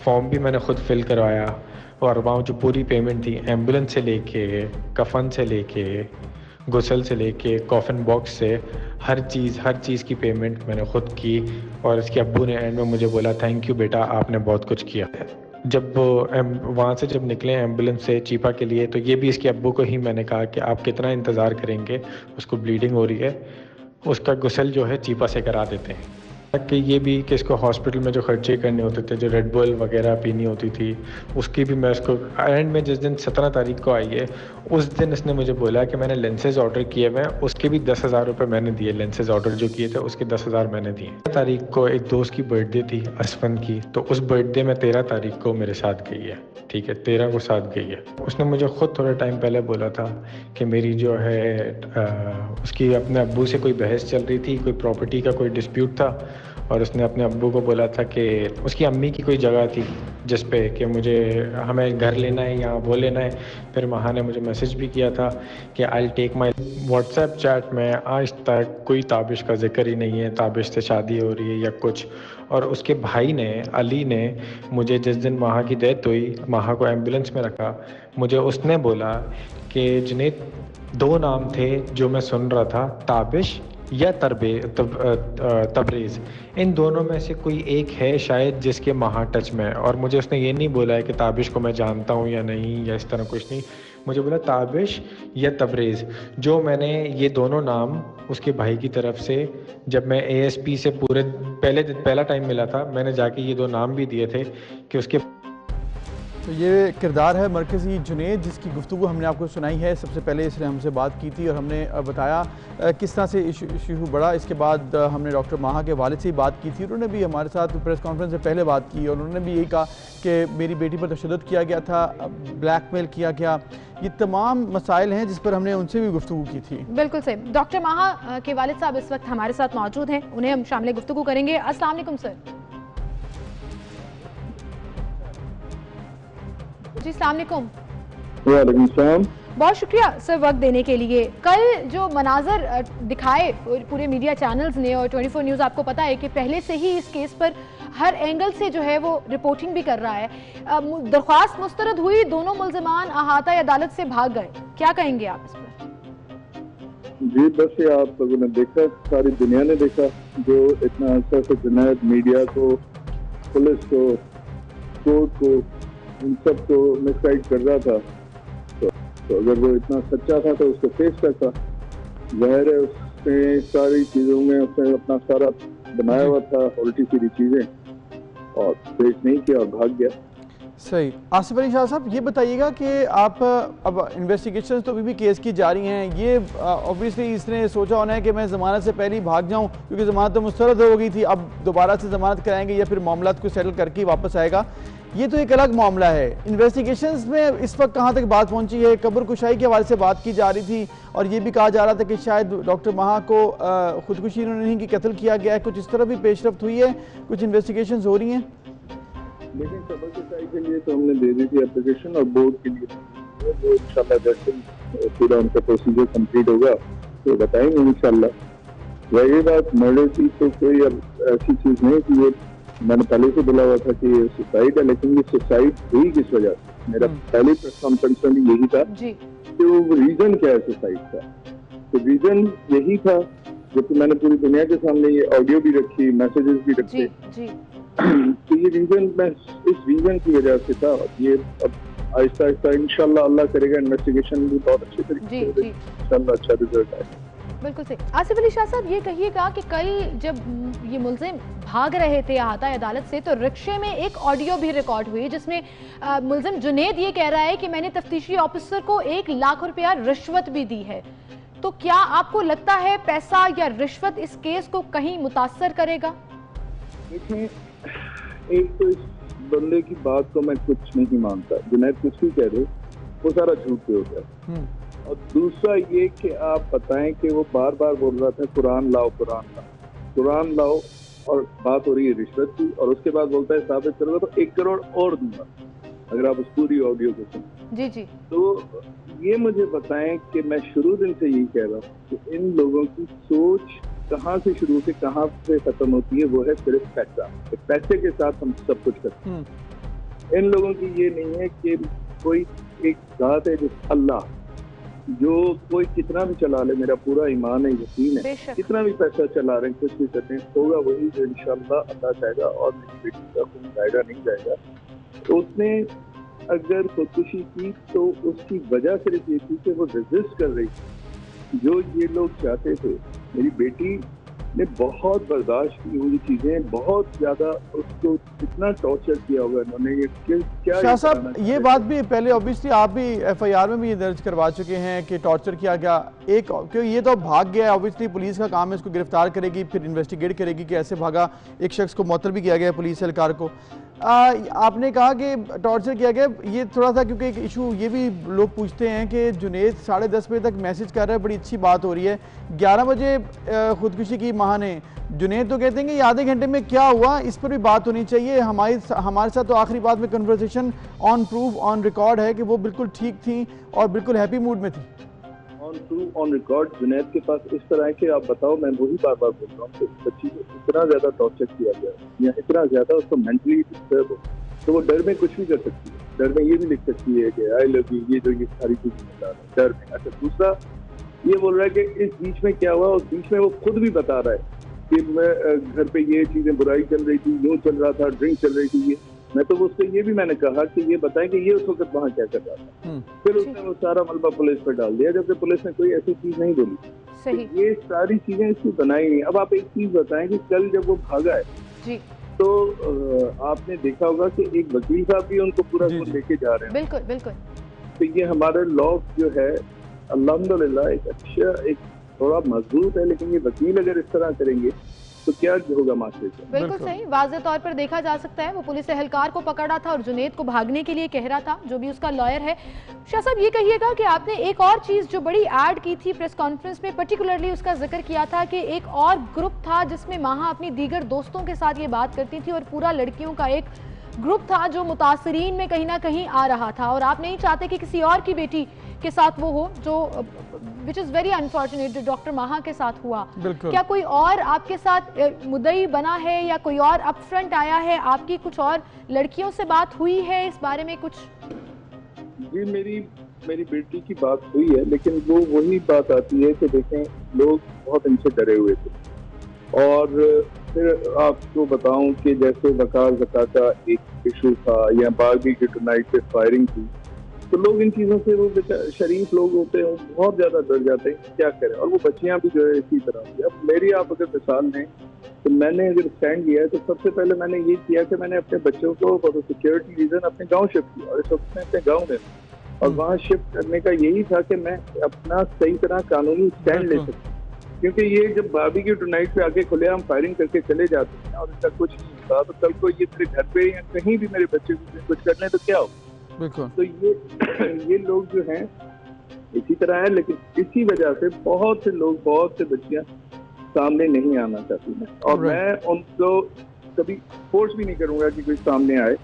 फॉर्म भी मैंने खुद फिल करवाया, और वहाँ जो पूरी पेमेंट थी एम्बुलेंस से लेके, कफन से लेके, गुसल से लेके, कॉफिन बॉक्स से, हर चीज़ की पेमेंट मैंने खुद की। और इसके अब्बू ने एंड में मुझे बोला थैंक यू बेटा, आपने बहुत कुछ किया है। जब वहाँ से जब निकले एम्बुलेंस से चीपा के लिए, तो ये भी इसके अब्बू को ही मैंने कहा कि आप कितना इंतज़ार करेंगे, उसको ब्लीडिंग हो रही है, उसका गुसल जो है चीपा से करा देते हैं। कि ये भी कि इसको हॉस्पिटल में जो खर्चे करने होते थे, जो रेड बुल वगैरह पीनी होती थी, उसकी भी मैं उसको एंड में जिस दिन 17 तारीख को आई है उस दिन इसने मुझे बोला कि मैंने लेंसेज ऑर्डर किए हुए हैं, उसके भी 10,000 रुपये मैंने दिए। लेंसेज ऑर्डर जो किए थे उसके 10,000 मैंने दिए। 13 तारीख को एक दोस्त की बर्थडे थी असफन की, तो उस बर्थडे में 13 तारीख को मेरे साथ गई है, ठीक है, 13 को साथ गई है। उसने मुझे खुद थोड़े टाइम पहले बोला था कि मेरी जो है उसकी अपने अब्बू से कोई बहस चल रही थी, कोई प्रॉपर्टी का कोई डिस्प्यूट था, और उसने अपने अब्बू को बोला था कि उसकी अम्मी की कोई जगह थी जिस पे कि मुझे हमें घर लेना है या वो लेना है। फिर माहा ने मुझे मैसेज भी किया था कि I take my. WhatsApp chat में आज तक कोई ताबिश का जिक्र ही नहीं है, ताबिश से शादी हो रही है या कुछ। और उसके भाई ने, अली ने, मुझे जिस दिन माहा की डेथ हुई, माहा को एम्बुलेंस में रखा, मुझे उसने बोला कि जुनैद 2 नाम थे जो मैं सुन रहा था, ताबिश या तबरेज़, इन दोनों में से कोई एक है शायद जिसके माहा टच में है। और मुझे उसने ये नहीं बोला है कि ताबिश को मैं जानता हूँ या नहीं, या इस तरह कुछ नहीं। मुझे बोला ताबिश या तबरेज़, जो मैंने ये दोनों नाम उसके भाई की तरफ से, जब मैं ASP से पहला टाइम मिला था, मैंने जाके ये 2 नाम भी दिए थे कि उसके। तो ये किरदार है मरकज़ी जुनैद, जिसकी गुफ्तगू हमने आपको सुनाई है। सबसे पहले इसने हमसे बात की थी और हमने बताया किस तरह से इशू बढ़ा। इसके बाद हमने डॉक्टर माहा के वालिद से ही बात की थी, उन्होंने भी हमारे साथ प्रेस कॉन्फ्रेंस से पहले बात की और उन्होंने भी यही कहा कि मेरी बेटी पर तशद्दुद किया गया था, ब्लैकमेल किया गया। ये तमाम मसाइल हैं जिस पर हमने उनसे भी गुफ्तगू की थी। बिल्कुल सही। डॉक्टर माहा के वालिद साहब इस वक्त हमारे साथ मौजूद हैं, उन्हें हम शामिल गुफ्तगू करेंगे। अस्सलाम वालेकुम सर। जी अस्सलाम वालेकुम। वालेकुम सलाम। बहुत शुक्रिया सर वक्त देने के लिए। कल जो मनाजर दिखाए पूरे मीडिया चैनल्स ने और 24 न्यूज़, आपको पता है कि पहले से ही इस केस पर हर एंगल से जो है वो रिपोर्टिंग भी कर रहा है। दरख्वास्त मुस्तरद हुई, दोनों मुल्ज़िमान अहाता अदालत से भाग गए, क्या कहेंगे आप इस पर? जी बस ये आप लोगों ने देखा, सारी दुनिया ने देखा, जो इतना अच्छा से जुनैद मीडिया को, पुलिस को, कोर्ट को, इन सब को मिसगाइड कर रहा था। तो अगर वो इतना सच्चा था तो उसको फेस करता। ज़ाहिर है उसने सारी चीज़ों में उसने अपना सारा बनाया हुआ था, उल्टी सीधी चीज़ें, और फेस नहीं किया और भाग गया। सही। आसिफ अली शाह साहब, ये बताइएगा कि आप अब इन्वेस्टिगेशन तो अभी भी केस की जारी हैं, ये ऑब्वियसली इसने सोचा होना है कि मैं ज़मानत से पहले ही भाग जाऊं, क्योंकि ज़मानत तो मुस्तरद हो गई थी, अब दोबारा से ज़मानत कराएंगे या फिर मामला को सेटल करके वापस आएगा, ये तो एक अलग मामला है। इन्वेस्टिगेशंस में इस वक्त कहाँ तक बात पहुँची है? कब्र कुशाई के हवाले से बात की जा रही थी और ये भी कहा जा रहा था कि शायद डॉक्टर माहा को खुदकुशी इन्होंने नहीं की, कत्ल किया गया है। कुछ इस तरह भी पेशरफ्त हुई है, कुछ इन्वेस्टिगेशंस हो रही हैं? लेकिन कब्र कुशाई के लिए तो हमने दे दी थी एप्लीकेशन, और बोर्ड के लिए जो इंशाल्लाह जैसे पूरा उनका प्रोसीजर कंप्लीट होगा तो बताएंगे इंशाल्लाह। रही बात मर्डर की, तो कोई अब ऐसी चीज़ नहीं कि ये मैंने पहले से बोला हुआ था कि ये सुसाइड है, लेकिन ये सुसाइड हुई किस वजह से? मेरा पहली प्रेस कॉन्फ्रेंस में यही था कि वो रीजन क्या है सुसाइड का। तो रीजन यही था, जबकि मैंने पूरी दुनिया के सामने ये ऑडियो भी रखी, मैसेजेस भी रखे, तो ये रीजन मैं इस रीजन की वजह से था। ये अब आहिस्ता आहिस्ता इंशाल्लाह अल्लाह करेगा इन्वेस्टिगेशन भी बहुत अच्छे तरीके से इंशाल्लाह अच्छा रिजल्ट आएगा। बिल्कुल सही। आसिफ अली शाह साहब, ये कहिएगा कि कल जब ये मुलजिम भाग रहे थे अहाता अदालत से तो रिक्शे में एक ऑडियो भी रिकॉर्ड हुई जिसमें मुलजिम जुनेद ये कह रहा है कि मैंने तफ्तीशी ऑफिसर को 1 लाख रुपया रिश्वत भी दी है। तो क्या आपको लगता है पैसा या रिश्वत इस केस को कहीं मुतासर करेगा? देखिए, एक तो इस बंदे की बात को मैं कुछ नहीं मानता, जुनैद कुछ भी कह रहे वो सारा झूठ पे हो गया। और दूसरा ये कि आप बताएं कि वो बार बार बोल रहा था कुरान लाओ कुरान लाओ कुरान लाओ, और बात हो रही है रिश्वत की, और उसके बाद बोलता है साबित करोगे तो 1 करोड़ और दूंगा, अगर आप उस पूरी ऑडियो को सुनें। जी जी। तो ये मुझे बताएं कि मैं शुरू दिन से यही कह रहा हूँ कि इन लोगों की सोच कहाँ से शुरू से कहाँ से खत्म होती है, वो है सिर्फ पैसा। पैसे के साथ हम सब कुछ करते हैं। इन लोगों की ये नहीं है कि कोई एक बात है जिस अल्लाह, जो कोई कितना भी चला ले, मेरा पूरा ईमान है, यकीन है, कितना भी पैसा चला रहे हैं, कुछ भी करते हैं, होगा वही जो इंशाल्लाह अल्लाह चाहेगा, और मेरी बेटी का खून जाएगा नहीं जाएगा। तो उसने अगर खुदकुशी की तो उसकी वजह सिर्फ ये थी कि वो रेजिस्ट कर रही थी जो ये लोग चाहते थे। मेरी बेटी ने बहुत बर्दाश्त की हुई चीजें, बहुत ज्यादा उसको इतना टॉर्चर किया हुआ इन्होंने। ये क्या शाह साहब, ये बात भी पहले ऑब्वियसली आप भी FIR में भी ये दर्ज करवा चुके हैं कि टॉर्चर किया गया। एक क्योंकि ये तो भाग गया, ऑब्वियसली पुलिस का काम है इसको गिरफ्तार करेगी, फिर इन्वेस्टिगेट करेगी कि ऐसे भागा। एक शख्स को मुअत्तल भी किया गया पुलिस एहलकार को। आपने कहा कि टॉर्चर किया गया, ये थोड़ा सा क्योंकि एक इशू ये भी लोग पूछते हैं कि जुनेद 10:30 बजे तक मैसेज कर रहा है, बड़ी अच्छी बात हो रही है, 11 बजे खुदकुशी की महाने। जुनेद तो कहते हैं कि ये आधे घंटे में क्या हुआ, इस पर भी बात होनी चाहिए। हमारे साथ तो आखिरी बात में conversation on proof on record है कि वो बिल्कुल ठीक थी और बिल्कुल हैप्पी मूड में थी। On proof on record Junaid के पास इस तरह है कि आप बताओ, मैं वही बार बार बोल रहा हूँ कि बच्ची को इतना ज्यादा टॉर्चर किया गया या इतना ज्यादा उसको मेंटली डिस्टर्ब हो, तो वो डर में कुछ भी कर सकती है। डर में ये भी लिख सकती है कि आई लव यू, ये जो ये सारी चीजें बता रहा है डर में। अच्छा, दूसरा ये बोल रहा है कि इस बीच में क्या हुआ, उस बीच में वो खुद भी बता रहा है कि मैं घर पे ये चीजें बुराई चल रही थी, यूं चल रहा था, ड्रिंक चल रही थी। ये मैं तो उसको ये भी मैंने कहा कि ये बताएं कि ये उस वक्त वहाँ क्या कर रहा था। फिर उसने वो सारा मलबा पुलिस पर डाल दिया, जबकि पुलिस ने कोई ऐसी चीज नहीं बोली। सही। तो ये सारी चीजें इसकी बनाई नहीं। अब आप एक चीज बताएं कि कल जब वो भागा है जी, तो आपने देखा होगा कि एक वकील साहब भी उनको पूरा लेके जा रहे हैं। बिल्कुल बिल्कुल। तो ये हमारा लॉ जो है अल्हम्दुलिल्लाह एक अच्छा, एक थोड़ा मजबूत है, लेकिन ये वकील अगर इस तरह करेंगे तो क्या होगा माशरे से। बिल्कुल सही। वाज़े तौर पर देखा जा सकता है वो पुलिस एहलकार को पकड़ा था और जुनेद को भागने के लिए कह रहा था, जो भी उसका लॉयर है। शाह साहब, ये कहिएगा कि आपने एक और चीज़ जो बड़ी ऐड की थी प्रेस कॉन्फ्रेंस में, पर्टिकुलरली उसका जिक्र किया था कि एक और ग्रुप था जिसमें माहा अपनी दीगर दोस्तों के साथ ये बात करती थी और पूरा लड़कियों का एक ग्रुप था जो मुतासरीन में कहीं ना कहीं आ रहा था, और आप नहीं चाहते कि किसी और की बेटी के साथ वो हो, जो विच इज़ वेरी अनफॉर्चुनेट, जो डॉक्टर माहा के साथ हुआ। क्या कोई और आपके साथ मुद्दई बना है या कोई और अप फ्रंट आया है? आपकी कुछ और लड़कियों से बात हुई है इस बारे में कुछ? जी, मेरी बेटी की बात हुई है, लेकिन वो वही बात आती है कि देखें लोग बहुत इनसे डरे हुए थे। और फिर आपको बताऊं कि जैसे वकार ज़का का एक इशू था या बारबी की टुनाइट पे फायरिंग थी, तो लोग इन चीज़ों से, वो शरीफ लोग होते हैं, बहुत ज़्यादा डर जाते हैं, क्या करें। और वो बच्चियां भी जो है इसी तरह की। अब मेरी आप अगर मिसाल लें तो मैंने अगर स्टैंड लिया है तो सबसे पहले मैंने ये किया कि मैंने अपने बच्चों को फॉर सिक्योरिटी रीजन अपने गाँव शिफ्ट किया, और इस वक्त मैं अपने गाँव में, और वहाँ शिफ्ट करने का यही था कि मैं अपना सही तरह कानूनी स्टैंड ले सकूँ। क्योंकि ये जब बारबी की टुनाइट पे आके खुलेआम फायरिंग करके चले जाते हैं और इसका कुछ नहीं होता, तो कल को ये मेरे घर पे या कहीं भी मेरे बच्चे कुछ करने तो क्या हो। तो ये लोग जो हैं इसी तरह है, लेकिन इसी वजह से बहुत से लोग, बहुत से बच्चियां सामने नहीं आना चाहती हैं, और मैं उनको कभी फोर्स भी नहीं करूंगा कि कोई सामने आए।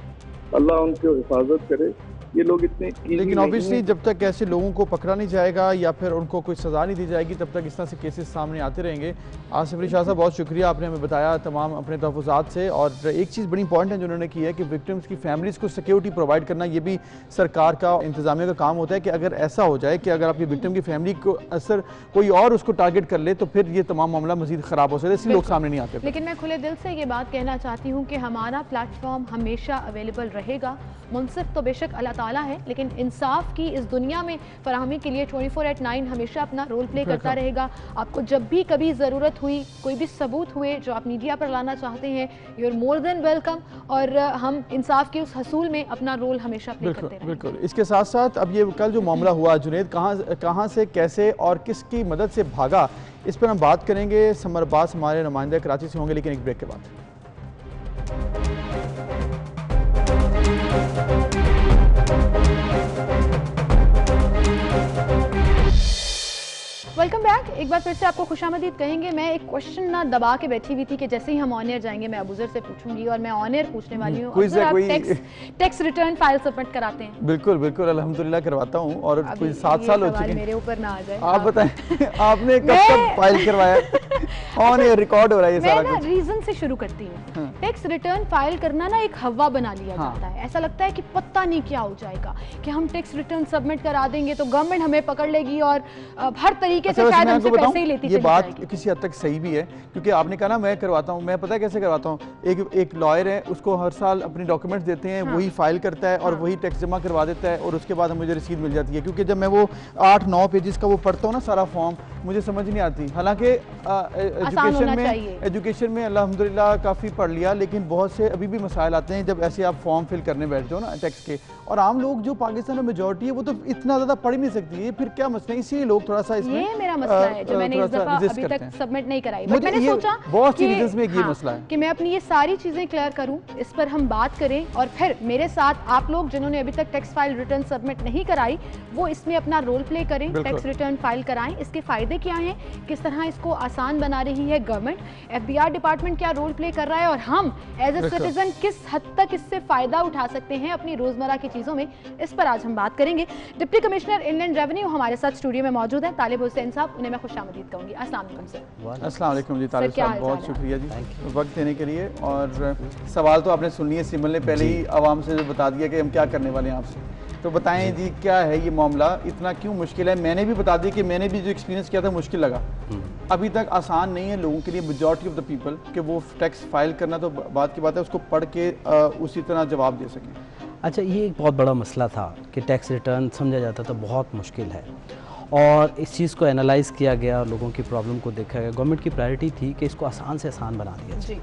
अल्लाह उनको हिफाजत करे। ये लोग इतने, लेकिन ऑब्वियसली जब तक ऐसे लोगों को पकड़ा नहीं जाएगा या फिर उनको कोई सज़ा नहीं दी जाएगी, तब तक इस तरह से केसेस सामने आते रहेंगे। आसिफ अली शाह साहब, बहुत शुक्रिया, आपने हमें बताया तमाम अपने तहफ़्फ़ुज़ात से। और एक चीज़ बड़ी इंपॉर्टेंट है जो उन्होंने की है कि विक्टिम्स की फैमिलीज़ को सिक्योरिटी प्रोवाइड करना, ये भी सरकार का, इंतज़ामिया का काम होता है कि अगर ऐसा हो जाए कि अगर आपकी विक्टिम की फैमिली को असर कोई और उसको टारगेट कर ले तो फिर ये तमाम मामला मज़ीद ख़राब हो सकता है, इसलिए लोग सामने नहीं आते। लेकिन मैं खुले दिल से ये बात कहना चाहती हूँ कि हमारा प्लेटफॉर्म हमेशा अवेलेबल रहेगा। मुनसिफ तो बेशक अल्लाह ताला निकाला है, लेकिन इंसाफ की इस दुनिया में फराहमी के लिए 24/9 हमेशा अपना रोल प्ले करता रहेगा। आपको जब भी कभी ज़रूरत हुई, कोई भी सबूत हुए जो आप मीडिया पर लाना चाहते हैं, you are more than welcome, और हम इंसाफ के उस हसूल में अपना रोल हमेशा प्ले करते रहेंगे। बिल्कुल। इसके साथ साथ अब ये कल जो मामला हुआ, जुनैद कहाँ से, कैसे और किसकी मदद से भागा, इस पर हम बात करेंगे। समर अब्बास हमारे नुमाइंदे कराची से होंगे, लेकिन एक ब्रेक के बाद। Welcome back. एक बार फिर से आपको खुशामदीद कहेंगे। मैं एक क्वेश्चन ना दबा के बैठी हुई थी कि जैसे ही हम ऑन एयर जाएंगे मैं अबूजर से पूछूंगी, और मैं ऑन एयर पूछने वाली हूँ, अबूजर आप टैक्स रिटर्न फाइल सबमिट कराते हैं? बिल्कुल बिल्कुल, अल्हम्दुलिल्लाह करवाता हूँ, और कोई 7 साल हो चुके हैं। मेरे ऊपर ना आ जाए। आप बताएं आपने कब फाइल करवाया? ऑन एयर रिकॉर्ड हो रहा है ये सारा कुछ। रीजन से शुरू करती हूँ। टैक्स रिटर्न फाइल करना ना एक हवा बना लिया जाता है। ऐसा लगता है कि पता नहीं क्या हो जाएगा, कि हम टैक्स रिटर्न सबमिट करा देंगे तो गवर्नमेंट हमें पकड़ लेगी और हर तरीके से शायद हमसे पैसे ही लेती ये बात किसी हद तक सही भी है, क्योंकि आपने कहा ना मैं करवाता हूँ, मैं पता है कैसे करवाता हूँ। एक लॉयर है, उसको हर साल अपने डॉक्यूमेंट्स देते हैं, वही फाइल करता है और वही टैक्स जमा करवा देता है, और उसके बाद मुझे रसीद मिल जाती है। क्योंकि जब मैं वो 8-9 पेजेस का वो पढ़ता हूँ ना सारा फॉर्म, मुझे समझ नहीं आती। हालांकि एजुकेशन में अल्हम्दुलिल्लाह काफ़ी पढ़ लिया, लेकिन बहुत से अभी भी मसाइल आते हैं जब ऐसे आप फॉर्म फिल करने बैठते हो ना टैक्स के। और आम लोग जो पाकिस्तान में मेजॉरिटी है वो तो इतना ज़्यादा पढ़ ही नहीं सकती है, फिर क्या मसला है? इसीलिए लोग थोड़ा सा इसमें, ये मेरा मसला है जो मैंने इस दफा अभी तक सबमिट नहीं कराई। बट मैंने सोचा बहुत सी रीजंस में ये मसला है कि मैं अपनी ये सारी चीजें क्लियर करूं, इस पर हम बात करें, और फिर मेरे साथ आप लोग जिन्होंने अभी तक टैक्स फाइल रिटर्न सबमिट नहीं कराई वो इसमें अपना रोल प्ले करें, टैक्स रिटर्न फाइल कराएं। इसके फायदे क्या हैं, किस तरह इसको आसान बना रही है गवर्नमेंट, FBI डिपार्टमेंट क्या रोल प्ले कर रहा है, और हम एज ए सिटीजन किस हद तक इससे फायदा उठा सकते हैं अपनी रोजमर्रा की चीजों में, इस पर आज हम बात करेंगे। डिप्टी कमिश्नर इनलैंड रेवेन्यू हमारे साथ स्टूडियो में मौजूद हैं, तालिब हुसैन साहब, उन्हें मैं खुशामदीद कहूंगी। अस्सलाम वालेकुम सर। अस्सलाम वालेकुम जी तालिब साहब, बहुत शुक्रिया जी वक्त देने के लिए। और सवाल तो आपने सुन लिए, सिमल ने पहले ही आवाम से बता दिया कि हम क्या करने वाले हैं आपसे, तो बताएं जी क्या है ये मामला, इतना क्यों मुश्किल है? मैंने भी बता दिया कि मैंने भी जो एक्सपीरियंस किया था मुश्किल लगा, अभी तक आसान नहीं है लोगों के लिए, मेजॉरिटी ऑफ द पीपल, कि वो टैक्स फाइल करना तो बात की बात है, उसको पढ़ के उसी तरह जवाब दे सकें। अच्छा, ये एक बहुत बड़ा मसला था कि टैक्स रिटर्न समझा जाता था बहुत मुश्किल है, और इस चीज़ को एनालाइज़ किया गया, लोगों की प्रॉब्लम को देखा गया। गवर्नमेंट की प्रायोरिटी थी कि इसको आसान से आसान बना दिया जाए।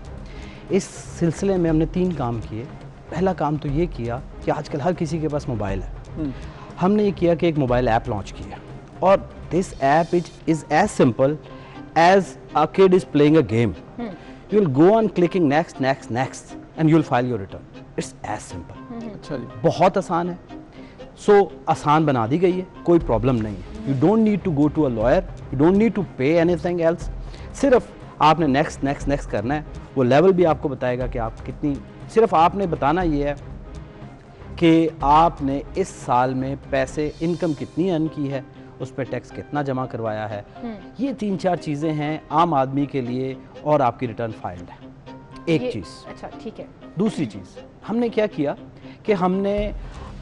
इस सिलसिले में हमने 3 काम किए। पहला काम तो ये किया कि आजकल हर किसी के पास मोबाइल है, हमने ये किया कि एक मोबाइल ऐप लॉन्च किया, और this app is as simple as a kid is playing a game. You will go on clicking next next next and you will file your return. It's as simple. अच्छा जी, बहुत आसान है। आसान बना दी गई है, कोई प्रॉब्लम नहीं है। You don't need to go to a lawyer, you don't need to pay anything else. सिर्फ आपने नेक्स्ट नेक्स्ट नेक्स्ट करना है। वो लेवल भी आपको बताएगा कि आप कितनी, सिर्फ आपने बताना ये है कि आपने इस साल में पैसे, इनकम कितनी अर्न की है, उस पर टैक्स कितना जमा करवाया है। ये 3-4 चीज़ें हैं आम आदमी के लिए, और आपकी रिटर्न फाइल्ड है। एक चीज़। अच्छा, ठीक है। दूसरी चीज़ हमने क्या किया कि हमने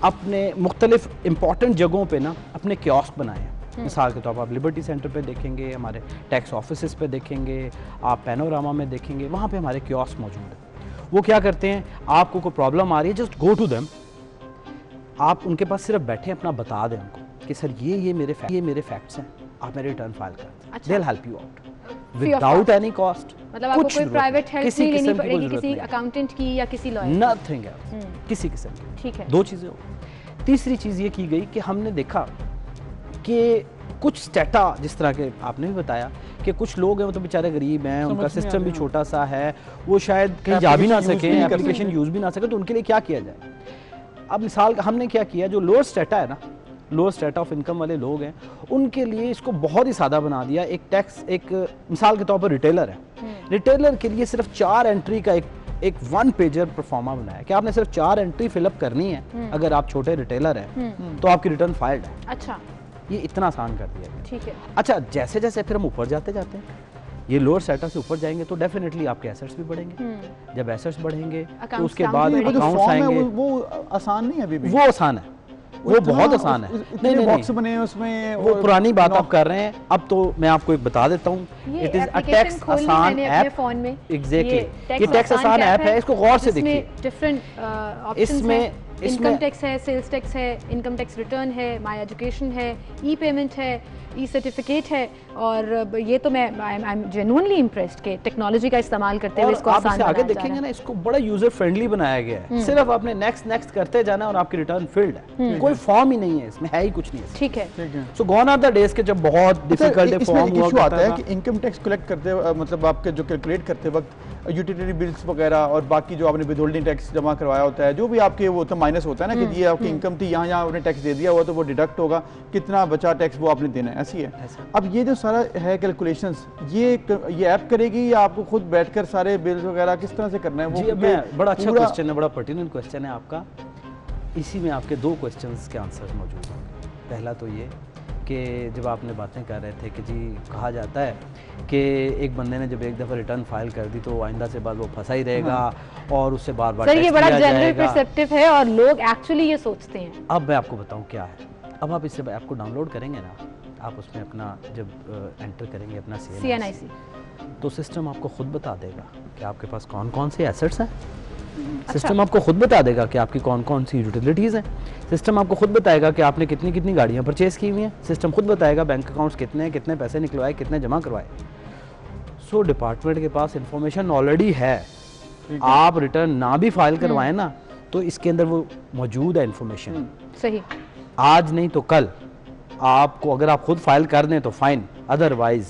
अपने मुख्तलिफ इम्पॉर्टेंट जगहों पे ना अपने कियोस्क बनाए हैं। मिसाल के तौर पर आप लिबर्टी सेंटर पे देखेंगे, हमारे टैक्स ऑफिस पे देखेंगे, आप पैनोरामा में देखेंगे, वहाँ पे हमारे कियोस्क मौजूद है। वो क्या करते हैं, आपको कोई प्रॉब्लम आ रही है, जस्ट गो टू देम, आप उनके पास सिर्फ बैठे अपना बता दें उनको कि सर ये मेरे फैक्ट्स हैं, आप मेरे रिटर्न फाइल कर दें। They will help you out without any cost. मतलब आपको कोई प्राइवेट हेल्प नहीं लेनी पड़ेगी किसी अकाउंटेंट की या किसी लॉयर, नथिंग एल्स, किसी किस्म की। ठीक है। 2 चीज़ें हो। तीसरी चीज़ ये की गई कि हमने देखा कि कुछ स्टेटा, जिस तरह के आपने भी बताया कि कुछ लोग हैं वो तो बेचारे गरीब हैं, उनका सिस्टम भी छोटा सा है, वो शायद कहीं जा भी ना सकें, एप्लीकेशन यूज़ भी ना सके, तो उनके लिए क्या किया जाए। अब मिसाल हमने क्या किया, जो लोअर स्टेटा है ना, लोअर स्टेट ऑफ इनकम वाले लोग हैं, उनके लिए इसको बहुत ही सादा बना दिया। एक मिसाल के तौर पर रिटेलर है, रिटेलर के लिए सिर्फ 4 एंट्री का एक 1 पेजर परफॉर्मा बनाया कि आपने सिर्फ 4 एंट्री फिलअप करनी है। अगर आप छोटे रिटेलर हैं तो आपकी रिटर्न फाइल्ड है। अच्छा, ये इतना आसान कर दिया। ठीक है। अच्छा, जैसे जैसे फिर हम ऊपर जाते हैं, ये लोअर सेटा से ऊपर जाएंगे तो डेफिनेटली आपके एसेट्स भी बढ़ेंगे। जब एसेट्स बढ़ेंगे तो उसके बाद अकाउंट्स आएंगे। वो आसान नहीं है अभी भी। वो आसान है, वो बहुत आसान है। नहीं, बॉक्स बने हैं उसमें, वो पुरानी बात आप कर रहे हैं। अब तो मैं आपको एक बता देता हूँ, इट इज अ टैक्स आसान ऐप। फोन में एग्जैक्टली, ये टैक्स आसान ऐप है, इसको गौर से देखिए। डिफरेंट इसमें इनकम टैक्स है, सेल्स टैक्स है, इनकम टैक्स रिटर्न है, माई एजुकेशन है, ई पेमेंट है, ई सर्टिफिकेट है। और ये तो मैं आई एम जेन्युइनली इम्प्रेस्ड के टेक्नोलॉजी का इस्तेमाल करते हुए इसको आप आसान इसे आगे देखेंगे ना, इसको बड़ा यूजर फ्रेंडली बनाया गया है। सिर्फ आपने नेक्स्ट नेक्स्ट करते जाना और आपकी रिटर्न फिल्ड है, कोई फॉर्म ही नहीं है इसमें, है ही कुछ नहीं है। ठीक है। सो गॉन आर द डेज के जब बहुत डिफिकल्ट फॉर्म हुआ आता है कि इनकम टैक्स कलेक्ट करते मतलब आपके जो कैलकुलेट करते वक्त यूटिलिटी बिल्स वगैरह और बाकी जो आपने विदहोल्डिंग टैक्स जमा करवाया होता है, जो भी आपके वो तो माइनस होता है ना कि ये आपकी इनकम थी, यहाँ आपने टैक्स दे दिया हुआ तो वो डिडक्ट होगा, कितना बचा टैक्स वो आपने देना है, ऐसी है। अब ये जो सारा है कैलकुलेशंस, ये ऐप करेगी या आपको खुद बैठकर सारे बिल्स वगैरह किस तरह से करना है? वो बड़ा अच्छा क्वेश्चन है, बड़ा पर्टिनेंट क्वेश्चन है आपका। इसी में आपके 2 क्वेश्चंस के आंसर मौजूद हैं। पहला तो ये कि जब आपने बातें कर रहे थे कि जी कहा जाता है कि एक बंदे ने जब एक दफ़ा रिटर्न फाइल कर दी तो आइंदा से बाद वो फंसा ही रहेगा और उससे बार बार सर ये बड़ा जनरल परसेप्टिव है और लोग एक्चुअली ये सोचते हैं। अब मैं आपको बताऊं क्या है। अब आप इससे ऐप को डाउनलोड करेंगे ना, आप उसमें अपना जब एंटर करेंगे अपना CNIC तो सिस्टम आपको खुद बता देगा कि आपके पास कौन कौन से एसेट्स हैं। सिस्टम आपको खुद बता देगा कि आपकी कौन कौन सी यूटिलिटीज़ हैं। सिस्टम आपको खुद बताएगा कि आपने कितनी कितनी गाड़ियाँ परचेज़ की हुई हैं। सिस्टम खुद बताएगा बैंक अकाउंट्स कितने हैं, कितने पैसे निकलवाए, कितने जमा करवाए। सो डिपार्टमेंट के पास इंफॉर्मेशन ऑलरेडी है। आप रिटर्न ना भी फाइल करवाएं ना तो इसके अंदर वो मौजूद है इंफॉर्मेशन। सही। आज नहीं तो कल आपको अगर आप खुद फाइल कर दें तो फाइन, अदरवाइज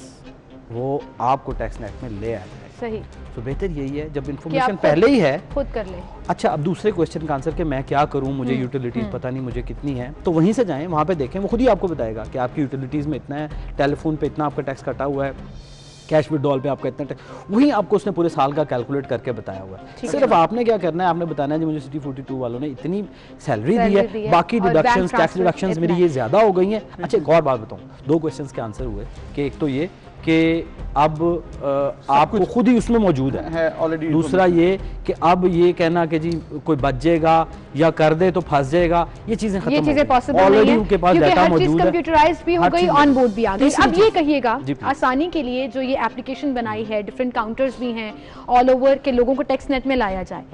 वो आपको टैक्स नेट में ले आए। सही। तो बेहतर यही है जब इन्फॉर्मेशन पहले ही है खुद कर ले। अच्छा, अब दूसरे क्वेश्चन का आंसर कि मैं क्या करूं, मुझे यूटिलिटीज पता नहीं मुझे कितनी है, तो वहीं से जाएं, वहां पे देखें, वो खुद ही आपको बताएगा कि आपकी यूटिलिटीज में इतना है, टेलीफोन पे इतना आपका टैक्स कटा हुआ है, कैश विड्रॉल पे आपका इतना टैक्स, वहीं आपको उसने पूरे साल का कैलकुलेट करके बताया हुआ है। सिर्फ आपने क्या करना है, आपने बताना है जी मुझे सिटी 42 वालों ने इतनी सैलरी दी है, बाकी डिडक्शंस, टैक्स डिडक्शंस मेरी ये ज्यादा हो गई हैं। अच्छा, एक और बात बताऊं, 2 क्वेश्चंस के आंसर हुए कि एक तो ये कि अब आपको खुद ही उसमें मौजूद है ऑलरेडी। दूसरा ये कि अब ये कहना कि जी कोई बच जाएगा या कर दे तो फंस जाएगा, ये चीजें खत्म, ये चीजें पॉसिबल नहीं है उनके पास डाटा मौजूद है, कंप्यूटराइज्ड भी हो गई, ऑन बोर्ड भी आ गई। अब ये कहिएगा आसानी के लिए जो ये एप्लीकेशन बनाई है, डिफरेंट काउंटर्स भी हैं ऑल ओवर के लोगों को टैक्स नेट में लाया जाए,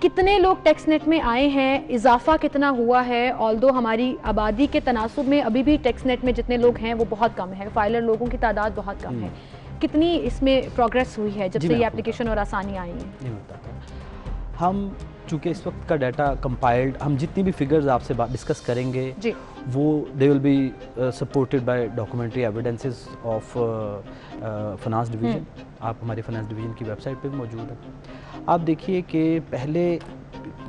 कितने लोग टैक्स नेट में आए हैं, इजाफा कितना हुआ है? ऑल्दो हमारी आबादी के तनासुब में अभी भी टैक्स नेट में जितने लोग हैं वो बहुत कम है, फाइलर लोगों की तादाद बहुत कम है। कितनी इसमें प्रोग्रेस हुई है जब से ये एप्लीकेशन और आसानी आई है? हम चूँकि इस वक्त का डाटा कंपाइल्ड, हम जितनी भी फिगर्स आपसे डिस्कस करेंगे वो they will be supported by documentary evidences of finance division. आप हमारे फाइनेंस डिवीज़न की वेबसाइट पे भी मौजूद है। आप देखिए कि पहले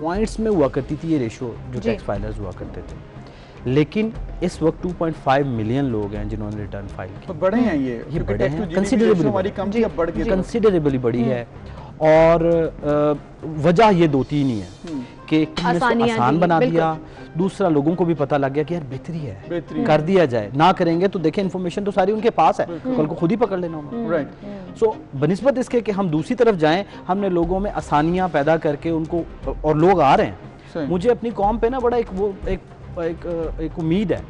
पॉइंट्स में हुआ करती थी ये रेशो जो टैक्स फाइलर्स हुआ करते थे, लेकिन इस वक्त 2.5 मिलियन लोग हैं जिन्होंने रिटर्न फाइल किया। तो बड़े हैं ये बड़े हैं, कंसिडरेबली बड़ी है। और वजह ये 2-3 ही है कि आसान बना दिया, दूसरा लोगों को भी पता लग गया कि यार बेहतरी है, कर दिया जाए, ना करेंगे तो देखें इन्फॉर्मेशन तो सारी उनके पास है, कल को खुद ही पकड़ लेना होगा। राइट। सो बनिस्बत इसके कि हम दूसरी तरफ जाएं, हमने लोगों में आसानियां पैदा करके उनको, और लोग आ रहे हैं। मुझे अपनी कौम पे ना बड़ा एक उम्मीद है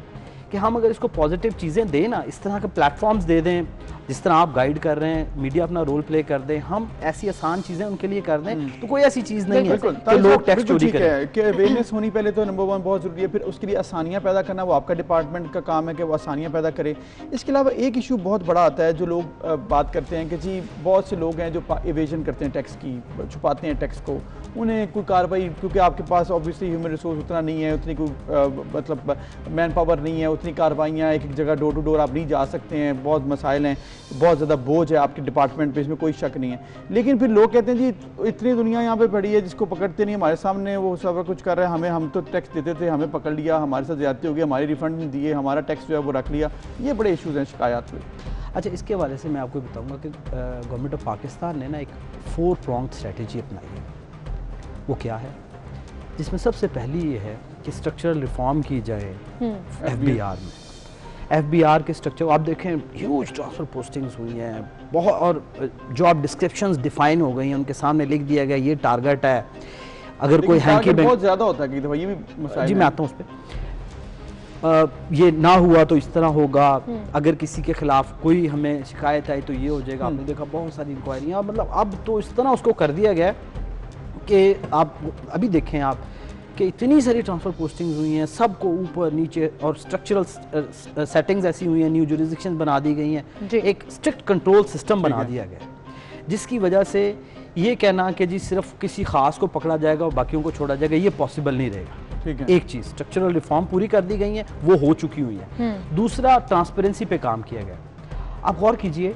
कि हम अगर इसको पॉजिटिव चीज़ें दें ना, इस तरह के प्लेटफॉर्म्स दे दें, जिस तरह आप गाइड कर रहे हैं, मीडिया अपना रोल प्ले कर दें, हम ऐसी आसान चीज़ें उनके लिए कर दें, तो कोई ऐसी चीज़ नहीं है कि लोग टैक्स चोरी करें। कि अवेयरनेस होनी पहले तो नंबर 1 बहुत ज़रूरी है, फिर उसके लिए आसानियाँ पैदा करना वो आपका डिपार्टमेंट का काम है कि वो आसानियाँ पैदा करे। इसके अलावा एक इशू बहुत बड़ा आता है जो लोग बात करते हैं कि जी बहुत से लोग हैं जो इवेजन करते हैं टैक्स की, छुपाते हैं टैक्स को, उन्हें कोई कार्रवाई, क्योंकि आपके पास ऑब्वियसली ह्यूमन रिसोर्स उतना नहीं है, उतनी कोई मतलब मैन पावर नहीं है, उतनी कार्रवाइयाँ एक जगह डोर टू डोर आप नहीं जा सकते हैं, बहुत मसाइल हैं, बहुत ज़्यादा बोझ है आपके डिपार्टमेंट पे, इसमें कोई शक नहीं है। लेकिन फिर लोग कहते हैं जी इतनी दुनिया यहाँ पे पड़ी है जिसको पकड़ते नहीं, हमारे सामने वो सब कुछ कर रहे हैं, हम तो टैक्स देते थे, हमें पकड़ लिया, हमारे साथ ज़्यादती हो गई, हमारी रिफंड नहीं दिए, हमारा टैक्स जो है वो रख लिया। ये बड़े इशूज़ हैं, शिकायत हुई। अच्छा, इसके हवाले से मैं आपको बताऊँगा कि गवर्नमेंट ऑफ पाकिस्तान ने ना एक 4 pronged स्ट्रेटजी अपनाई है। वो क्या है? जिसमें सबसे पहली ये है कि स्ट्रक्चरल रिफॉर्म की जाए FBR में। FBR के स्ट्रक्चर आप देखें, ह्यूज ट्रांसफर पोस्टिंग्स हुई हैं बहुत, और जॉब डिस्क्रिप्शंस डिफाइन हो गई हैं, उनके सामने लिख दिया गया ये टारगेट है। अगर कोई हैंकी बहुत ज़्यादा होता है कि ये भी मसाइल। जी मैं आता हूँ उस पर। ये ना हुआ तो इस तरह होगा, अगर किसी के खिलाफ कोई हमें शिकायत आई तो ये हो जाएगा। आपने देखा बहुत सारी इंक्वायरियाँ, मतलब अब तो इस तरह उसको कर दिया गया कि आप अभी देखें आप कि इतनी सारी ट्रांसफ़र पोस्टिंग्स हुई हैं, सबको ऊपर नीचे, और स्ट्रक्चरल सेटिंग्स ऐसी हुई हैं, न्यू जुरिसडिक्शन बना दी गई हैं, एक स्ट्रिक्ट कंट्रोल सिस्टम बना दिया गया, जिसकी वजह से ये कहना कि जी सिर्फ किसी ख़ास को पकड़ा जाएगा और बाकियों को छोड़ा जाएगा, ये पॉसिबल नहीं रहेगा। ठीक है। एक चीज़, स्ट्रक्चरल रिफॉर्म पूरी कर दी गई है, वो हो चुकी हुई है। दूसरा, ट्रांसपेरेंसी पे काम किया गया। आप गौर कीजिए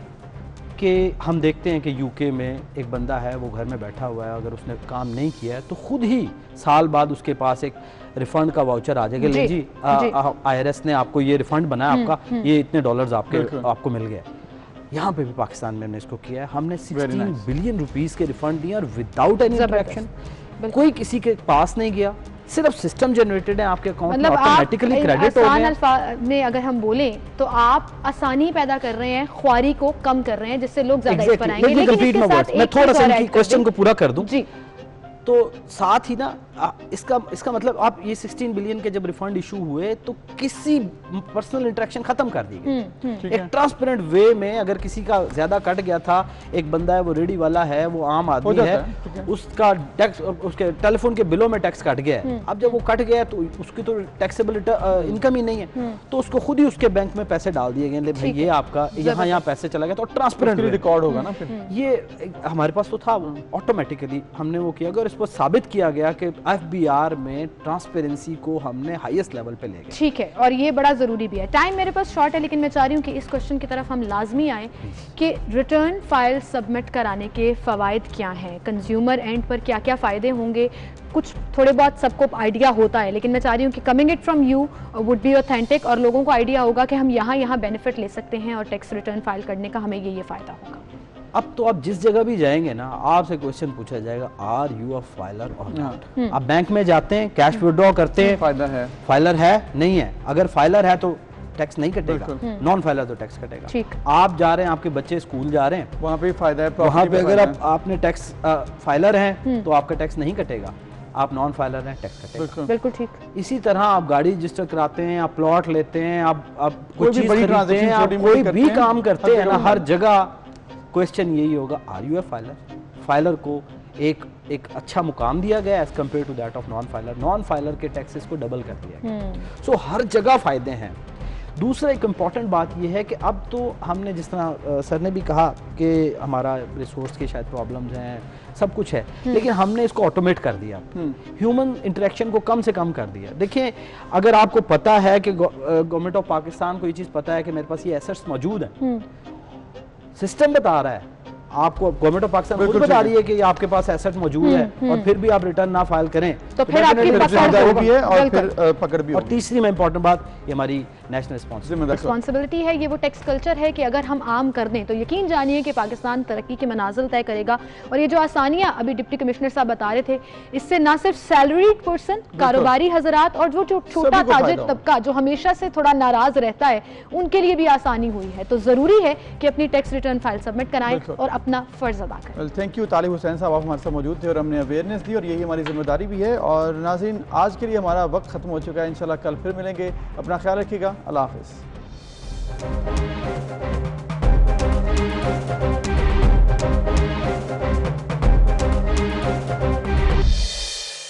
कि हम देखते हैं कि यूके में एक बंदा है, वो घर में बैठा हुआ है, अगर उसने काम नहीं किया है तो खुद ही साल बाद उसके पास एक रिफंड का वाउचर आ जाएगा, ले जी IRS ने आपको ये रिफंड बनाया, आपका ये इतने डॉलर्स आपको मिल गया। यहाँ पे भी पाकिस्तान में हमने इसको किया है, हमने 16 बिलियन रुपीस के रिफंड दिए और विदाउट एनी इंटरेक्शन, कोई किसी के पास नहीं गया, सिर्फ सिस्टम जनरेटेड है आपके अकाउंट में, ऑटोमेटिकली क्रेडिट हो गया। अल्फाज में अगर हम बोलें तो आप आसानी पैदा कर रहे हैं, ख्वारी को कम कर रहे हैं, जिससे लोग ज्यादा इस पर आएंगे। लेकिन इसके साथ मैं थोड़ा सा क्वेश्चन को पूरा कर दूं जी, तो साथ ही ना इसका मतलब आप ये 16 बिलियन के जब रिफंड इशू हुए तो किसी पर्सनल इंटरेक्शन खत्म कर दी गई। एक ट्रांसपेरेंट वे में, अगर किसी का ज्यादा कट गया था, एक बंदा है वो रेडी वाला है, वो आम आदमी है, उसका टैक्स, उसके टेलीफोन के बिलों में टैक्स कट गया है, अब जब वो कट गया तो उसकी तो टैक्सेबल इनकम ही नहीं है, तो उसको खुद ही उसके बैंक में पैसे डाल दिए गए, भाई ये आपका यहाँ पैसे चला गया, तो ट्रांसपेरेंट रिकॉर्ड होगा ना। ये हमारे पास तो था, ऑटोमेटिकली हमने वो किया गया और इस पर साबित किया गया कि FBR में ट्रांसपेरेंसी को हमने हाईएस्ट लेवल पे ले गए। ठीक है, और ये बड़ा ज़रूरी भी है। टाइम मेरे पास शॉर्ट है, लेकिन मैं चाह रही हूँ कि इस क्वेश्चन की तरफ हम लाजमी आए कि रिटर्न फाइल सबमिट कराने के फ़वाइद क्या हैं, कंज्यूमर एंड पर क्या क्या फ़ायदे होंगे। कुछ थोड़े बहुत सबको आइडिया होता है, लेकिन मैं चाह रही हूँ कि coming it from you would be authentic, और लोगों को आइडिया होगा कि हम यहाँ बेनिफिट ले सकते हैं और टैक्स रिटर्न फाइल करने का हमें ये फ़ायदा होगा। अब तो आप जिस जगह भी जाएंगे ना, आपसे क्वेश्चन पूछा जाएगा, आर यू अ फाइलर और नॉट। आप बैंक में जाते हैं, कैश विड्रॉ करते हैं, फाइलर है नहीं है, अगर फाइलर है तो टैक्स नहीं कटेगा, नॉन फाइलर तो टैक्स कटेगा। आप जा रहे हैं, आपके बच्चे स्कूल जा रहे हैं, वहाँ पे फायदा है, वहाँ पे अगर आपने टैक्स फाइलर हैं तो आपका टैक्स नहीं कटेगा, आप नॉन फाइलर हैं, टैक्स कटेगा। बिल्कुल ठीक। इसी तरह आप गाड़ी रजिस्टर कराते हैं, आप प्लॉट लेते हैं, आप कोई चीज खरीदते हैं, आप कोई भी काम करते हैं ना, हर जगह क्वेश्चन यही होगा, are you a filer. Filer को एक अच्छा मुकाम दिया गया as compared to that of non filer. Non filer के टैक्सेस को डबल कर दिया गया। सो हर जगह फायदे हैं। दूसरा एक इम्पॉर्टेंट बात यह है कि अब तो हमने, जिस तरह सर ने भी कहा कि हमारा रिसोर्स की शायद प्रॉब्लम्स हैं, सब कुछ है, लेकिन हमने इसको ऑटोमेट कर दिया, ह्यूमन इंटरेक्शन को कम से कम कर दिया। देखिए, अगर आपको पता है कि गवर्नमेंट ऑफ पाकिस्तान को ये चीज़ पता है कि मेरे पास ये एसेट्स मौजूद हैं, सिस्टम बता रहा है आपको, गवर्नमेंट ऑफ पाकिस्तान खुद बता रही है कि आपके पास एसेट मौजूद है, और फिर भी आप रिटर्न ना फाइल करें तो फिर आपकी भी है और फिर पकड़ भी। और तीसरी में इंपॉर्टेंट बात, ये हमारी नेशनल रिस्पॉन्सिबिलिटी है, ये वो टैक्स कल्चर है कि अगर हम आम कर दें तो यकीन जानिए कि पाकिस्तान तरक्की के मनाजिल तय करेगा। और ये जो आसानियां अभी डिप्टी कमिश्नर साहब बता रहे थे, इससे ना सिर्फ सैलरीड पर्सन, कारोबारी हजरात और जो छोटा ताजिर तबका जो हमेशा से थोड़ा नाराज रहता है, उनके लिए भी आसानी हुई है। तो जरूरी है कि अपनी टैक्स रिटर्न फाइल सबमिट कराएं और अपना फर्ज अदा करें। थैंक यू तालिब हुसैन साहब, आप हमारे साथ मौजूद थे और हमने अवेयरनेस दी, और यही हमारी जिम्मेदारी भी है। और नाज़रीन, आज के लिए हमारा वक्त खत्म हो चुका है, इंशाल्लाह कल फिर मिलेंगे। अपना ख्याल रखिएगा, अल्लाह हाफ़िज़।